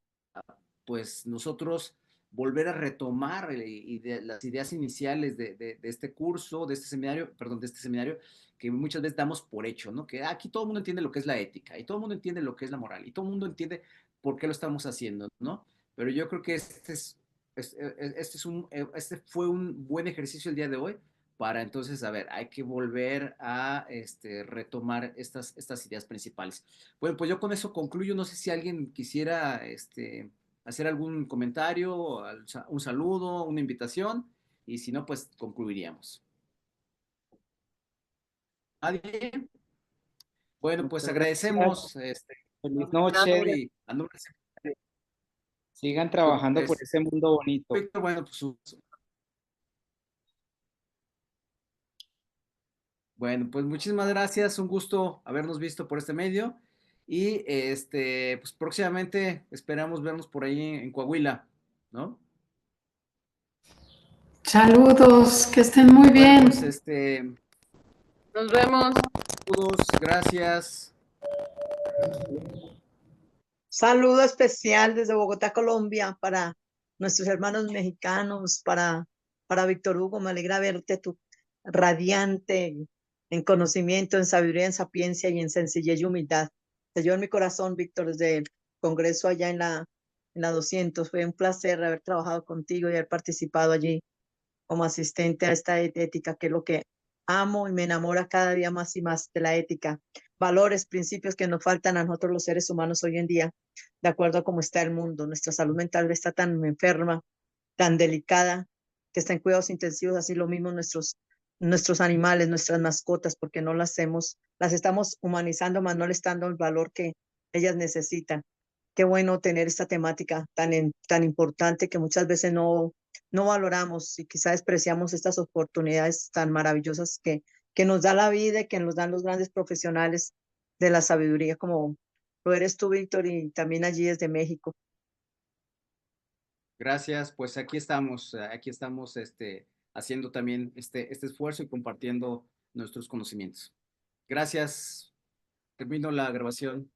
pues, nosotros volver a retomar las ideas iniciales de este curso, de este seminario, perdón, de este seminario, que muchas veces damos por hecho, ¿no? Que aquí todo el mundo entiende lo que es la ética, y todo el mundo entiende lo que es la moral, y todo el mundo entiende por qué lo estamos haciendo, ¿no? Pero yo creo que este fue un buen ejercicio el día de hoy para entonces, a ver, hay que volver a retomar estas ideas principales. Bueno, pues yo con eso concluyo. No sé si alguien quisiera hacer algún comentario, un saludo, una invitación, y si no, pues concluiríamos. ¿Nadie? Bueno, pues Muchas gracias. agradecemos, Feliz doctor, noche. y a nombre de Sigan trabajando por ese mundo bonito. Víctor, bueno, pues bueno, pues muchísimas gracias, un gusto habernos visto por este medio y pues próximamente esperamos vernos por ahí en Coahuila, ¿no? Saludos, que estén muy Bueno, pues bien. Nos vemos. saludos, gracias. Saludo especial desde Bogotá, Colombia, para nuestros hermanos mexicanos, para Víctor Hugo. Me alegra verte, tú radiante en conocimiento, en sabiduría, en sapiencia y en sencillez y humildad. Te llevo en mi corazón, Víctor, desde el Congreso allá en la 200. Fue un placer haber trabajado contigo y haber participado allí como asistente a esta ética, que es lo que amo y me enamora cada día más y más de la ética. Valores, principios que nos faltan a nosotros los seres humanos hoy en día, de acuerdo a cómo está el mundo. Nuestra salud mental está tan enferma, tan delicada, que está en cuidados intensivos, así lo mismo nuestros animales, nuestras mascotas, porque no las estamos humanizando, más no le están dando el valor que ellas necesitan. Qué bueno tener esta temática tan importante que muchas veces no valoramos y quizás despreciamos estas oportunidades tan maravillosas que nos da la vida y que nos dan los grandes profesionales de la sabiduría, como lo eres tú, Víctor, y también allí desde México. Gracias, pues aquí estamos haciendo también este esfuerzo y compartiendo nuestros conocimientos. Gracias. Termino la grabación.